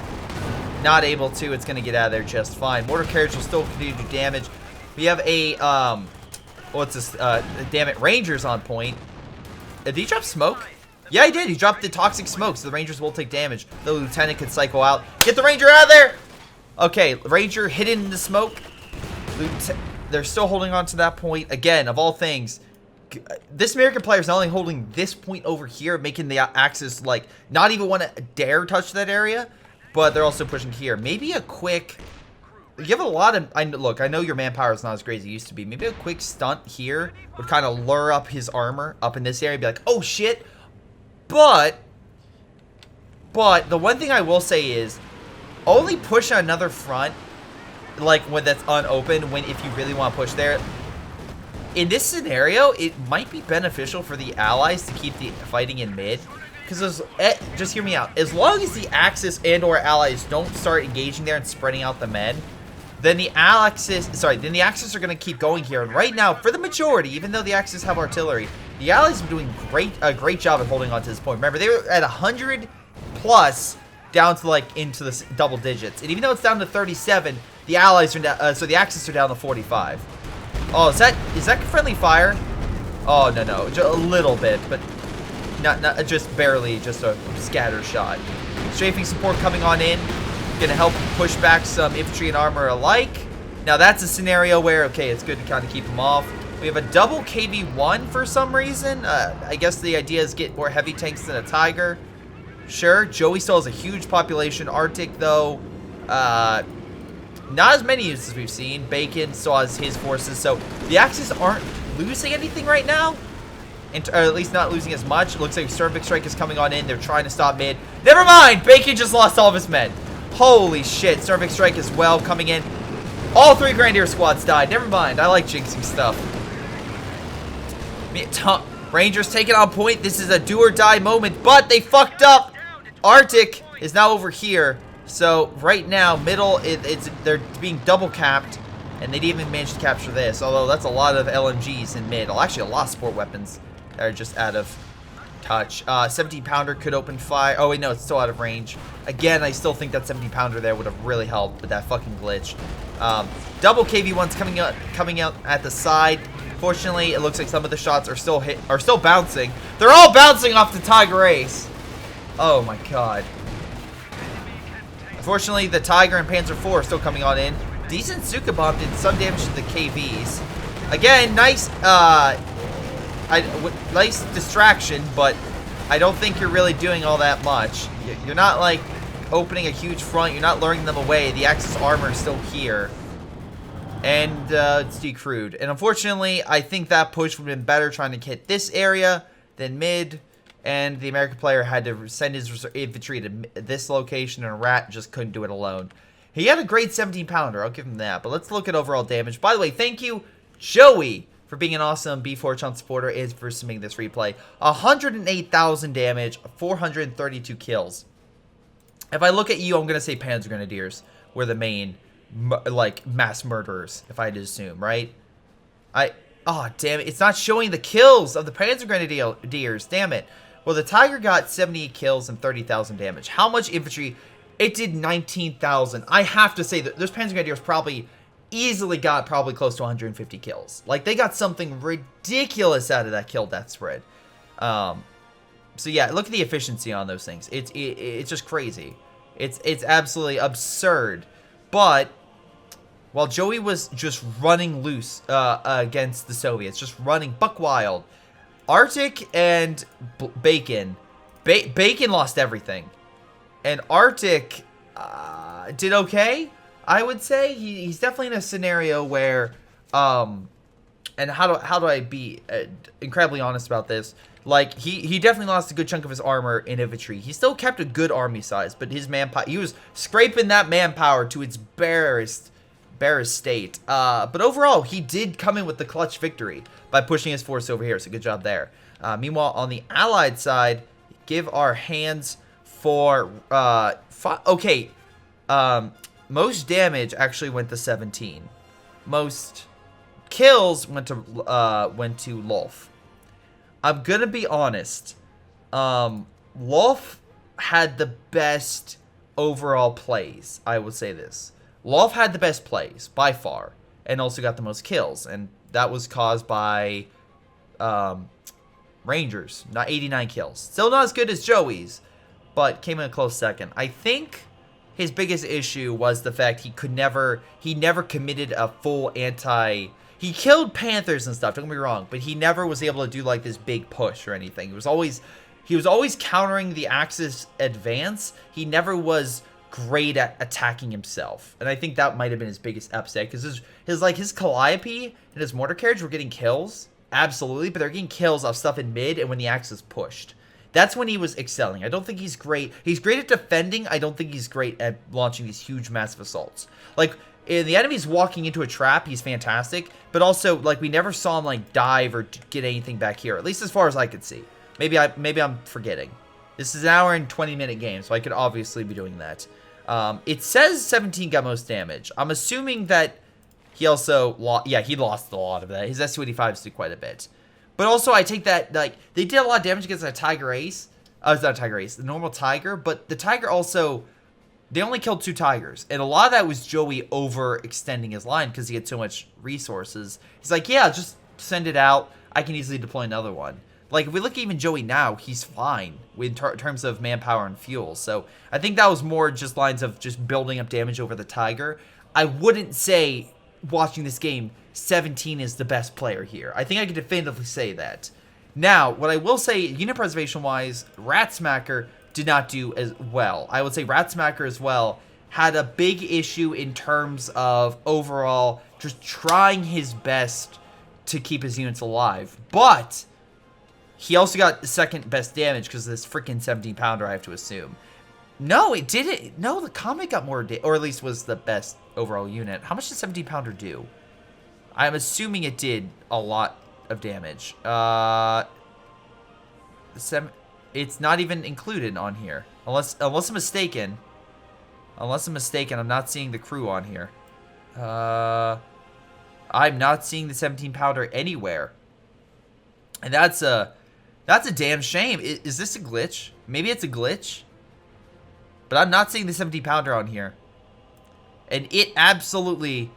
not able to. It's going to get out of there just fine. Mortar carriage will still continue to do damage. We have a, what's this, damn it, Rangers on point. Did he drop smoke? Yeah, he did. He dropped the toxic smoke, so the Rangers will take damage. The lieutenant could cycle out. Get the Ranger out of there! Okay, Ranger hidden in the smoke. They're still holding on to that point. Again, of all things, this American player is not only holding this point over here, making the Axis, like, not even want to dare touch that area, but they're also pushing here. Maybe a quick... You have a lot of... Look, I know your manpower is not as great as it used to be. Maybe a quick stunt here would kind of lure up his armor up in this area. Be like, oh, shit. But the one thing I will say is only push another front, like, when that's unopened, if you really want to push there. In this scenario, it might be beneficial for the allies to keep the fighting in mid. Because, just hear me out. As long as the Axis and or allies don't start engaging there and spreading out the men, then the Axis are going to keep going here. And right now, for the majority, even though the Axis have artillery, the allies are doing a great job at holding on to this point. Remember, they were at 100 plus down to, like, into the double digits. And even though it's down to 37, the allies are down, so the Axis are down to 45. Oh, is that friendly fire? Oh, no. Just a little bit, but not just barely, just a scatter shot. Strafing support coming on in. Gonna help push back some infantry and armor alike. Now, that's a scenario where, okay, it's good to kind of keep them off. We have a double KV-1 for some reason. I guess the idea is get more heavy tanks than a Tiger. Sure, Joey still has a huge population. Arctic, though, not as many units as we've seen. Bacon still has his forces. So the Axis aren't losing anything right now. Or at least not losing as much. It looks like Cervic Strike is coming on in. They're trying to stop mid. Never mind! Bacon just lost all of his men. Holy shit. Cervic Strike as well coming in. All 3 Grenadier squads died. Never mind. I like jinxing stuff. Rangers taking on point. This is a do or die moment, but they fucked up. Arctic is now over here. So right now, middle, they're being double capped, and they didn't even manage to capture this. Although that's a lot of LMGs in mid. Well, actually, a lot of sport weapons that are just out of touch. 17-pounder could open fire. Oh wait, no, it's still out of range. Again, I still think that 17-pounder there would have really helped with that fucking glitch. Double KV-1s coming out at the side. Fortunately, it looks like some of the shots are still bouncing. They're all bouncing off the Tiger Ace. Oh my god. Unfortunately, the Tiger and Panzer IV are still coming on in. Decent Suka bomb did some damage to the KVs. Again, nice nice distraction, but I don't think you're really doing all that much. You're not, like, opening a huge front. You're not luring them away. The Axis armor is still here. And it's decrewed. And unfortunately, I think that push would have been better trying to hit this area than mid. And the American player had to send his infantry to this location, and Rat just couldn't do it alone. He had a great 17-pounder. I'll give him that. But let's look at overall damage. By the way, thank you, Joey, for being an awesome B4 supporter and for submitting this replay. 108,000 damage, 432 kills. If I look at you, I'm going to say Panzer Grenadiers were the main like mass murderers, if I had to assume, right? Oh, damn it. It's not showing the kills of the Panzer Grenadiers. Damn it. Well, the Tiger got 78 kills and 30,000 damage. How much infantry? It did 19,000. I have to say that those Panzer Grenadiers probably easily got probably close to 150 kills. Like, they got something ridiculous out of that kill death spread. So yeah, look at the efficiency on those things. It's just crazy. It's absolutely absurd. But while Joey was just running loose against the Soviets, just running buck wild, Arctic and Bacon lost everything, and Arctic did okay. I would say he's definitely in a scenario where, and how do I be incredibly honest about this? Like, he definitely lost a good chunk of his armor in infantry. He still kept a good army size, but his manpower, he was scraping that manpower to its barest state. But overall, he did come in with the clutch victory by pushing his force over here, so good job there. Meanwhile, on the Allied side, give our hands for, okay, most damage actually went to 17. Most kills went to Rilfe. I'm gonna be honest. Rilfe had the best overall plays. I would say this. Rilfe had the best plays by far, and also got the most kills, and that was caused by Rangers. Not 89 kills. Still not as good as Joey's, but came in a close second. I think his biggest issue was the fact he never committed a full he killed Panthers and stuff, don't get me wrong, but he never was able to do like this big push or anything. He was always countering the Axis advance. He never was great at attacking himself, and I think that might have been his biggest upset, because his Calliope and his mortar carriage were getting kills, absolutely, but they're getting kills off stuff in mid and when the Axis pushed. That's when he was excelling. I don't think he's great. He's great at defending. I don't think he's great at launching these huge, massive assaults. Like, if the enemy's walking into a trap, he's fantastic. But also, like, we never saw him, like, dive or get anything back here. At least as far as I could see. Maybe I'm forgetting. This is an hour and 20-minute game, so I could obviously be doing that. It says 17 got most damage. I'm assuming that he also lost. Yeah, he lost a lot of that. His Su-85s did quite a bit. But also, I take that, like, they did a lot of damage against that Tiger Ace. It's not a Tiger Ace, the normal Tiger. But the Tiger also, they only killed 2 Tigers. And a lot of that was Joey overextending his line because he had so much resources. He's like, yeah, just send it out. I can easily deploy another one. Like, if we look at even Joey now, he's fine in terms of manpower and fuel. So, I think that was more just lines of just building up damage over the Tiger. I wouldn't say, watching this game, 17 is the best player here. I think I can definitively say that. Now, what I will say, unit preservation-wise, Ratsmacker did not do as well. I would say Ratsmacker as well had a big issue in terms of overall just trying his best to keep his units alive. But he also got the second best damage because of this freaking 17-pounder, I have to assume. No, it didn't. No, the Comet got more, or at least was the best overall unit. How much did 17-pounder do? I'm assuming it did a lot of damage. It's not even included on here. Unless I'm mistaken. Unless I'm mistaken, I'm not seeing the crew on here. I'm not seeing the 17-pounder anywhere. And that's a damn shame. Is this a glitch? Maybe it's a glitch. But I'm not seeing the 17-pounder on here. And it absolutely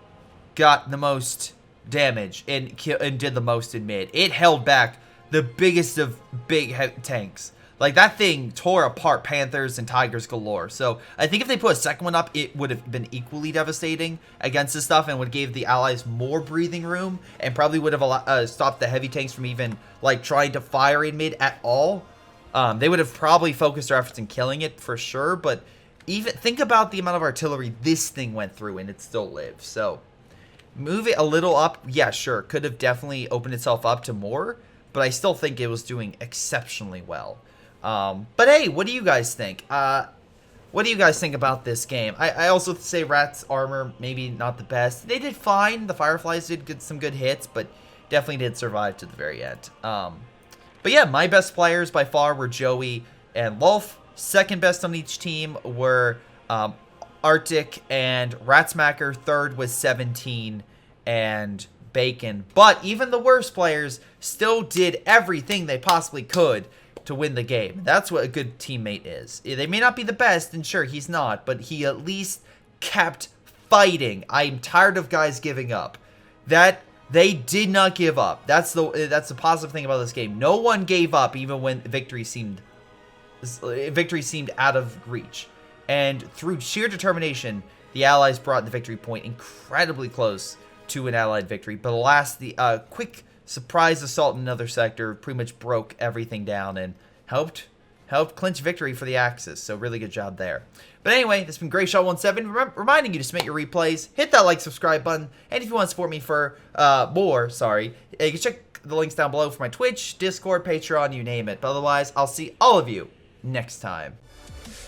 got the most damage and did the most in mid. It held back the biggest of big tanks. Like, that thing tore apart Panthers and Tigers galore. So, I think if they put a second one up, it would have been equally devastating against this stuff and would give the Allies more breathing room and probably would have stopped the heavy tanks from even, like, trying to fire in mid at all. They would have probably focused their efforts in killing it for sure, but even think about the amount of artillery this thing went through and it still lives. So, move it a little up, yeah, sure, could have definitely opened itself up to more, but I still think it was doing exceptionally well. But hey, what do you guys think? What do you guys think about this game? I also say Rat's armor, maybe not the best. They did fine. The Fireflies did get some good hits, but definitely did survive to the very end. But yeah, my best players by far were Joey and Rilfe. Second best on each team were Arctic, and Ratsmacker. Third was 17 and Bacon. But even the worst players still did everything they possibly could to win the game. That's what a good teammate is. They may not be the best, and sure, he's not, but he at least kept fighting. I'm tired of guys giving up. That they did not give up. That's the positive thing about this game. No one gave up, even when victory seemed out of reach. And through sheer determination, the Allies brought the victory point incredibly close to an Allied victory. But alas, the quick surprise assault in another sector pretty much broke everything down and helped clinch victory for the Axis. So really good job there. But anyway, this has been Greyshot17, reminding you to submit your replays, hit that like, subscribe button, and if you want to support me for more, you can check the links down below for my Twitch, Discord, Patreon, you name it. But otherwise, I'll see all of you next time.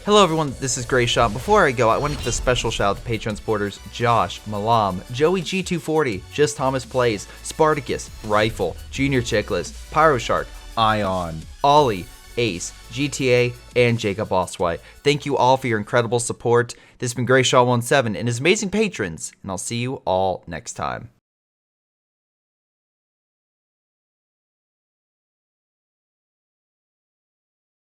Hello everyone, this is Greyshot. Before I go, I want to give a special shout out to Patreon supporters Josh, Milam, Joey G240, Just Thomas Plays, Spartycus, Rifle, JrChicklis, Pyroshark, Ion, Ollie, Ace, GTA, and Jakub Osweija. Thank you all for your incredible support. This has been Greyshot17 and his amazing patrons, and I'll see you all next time.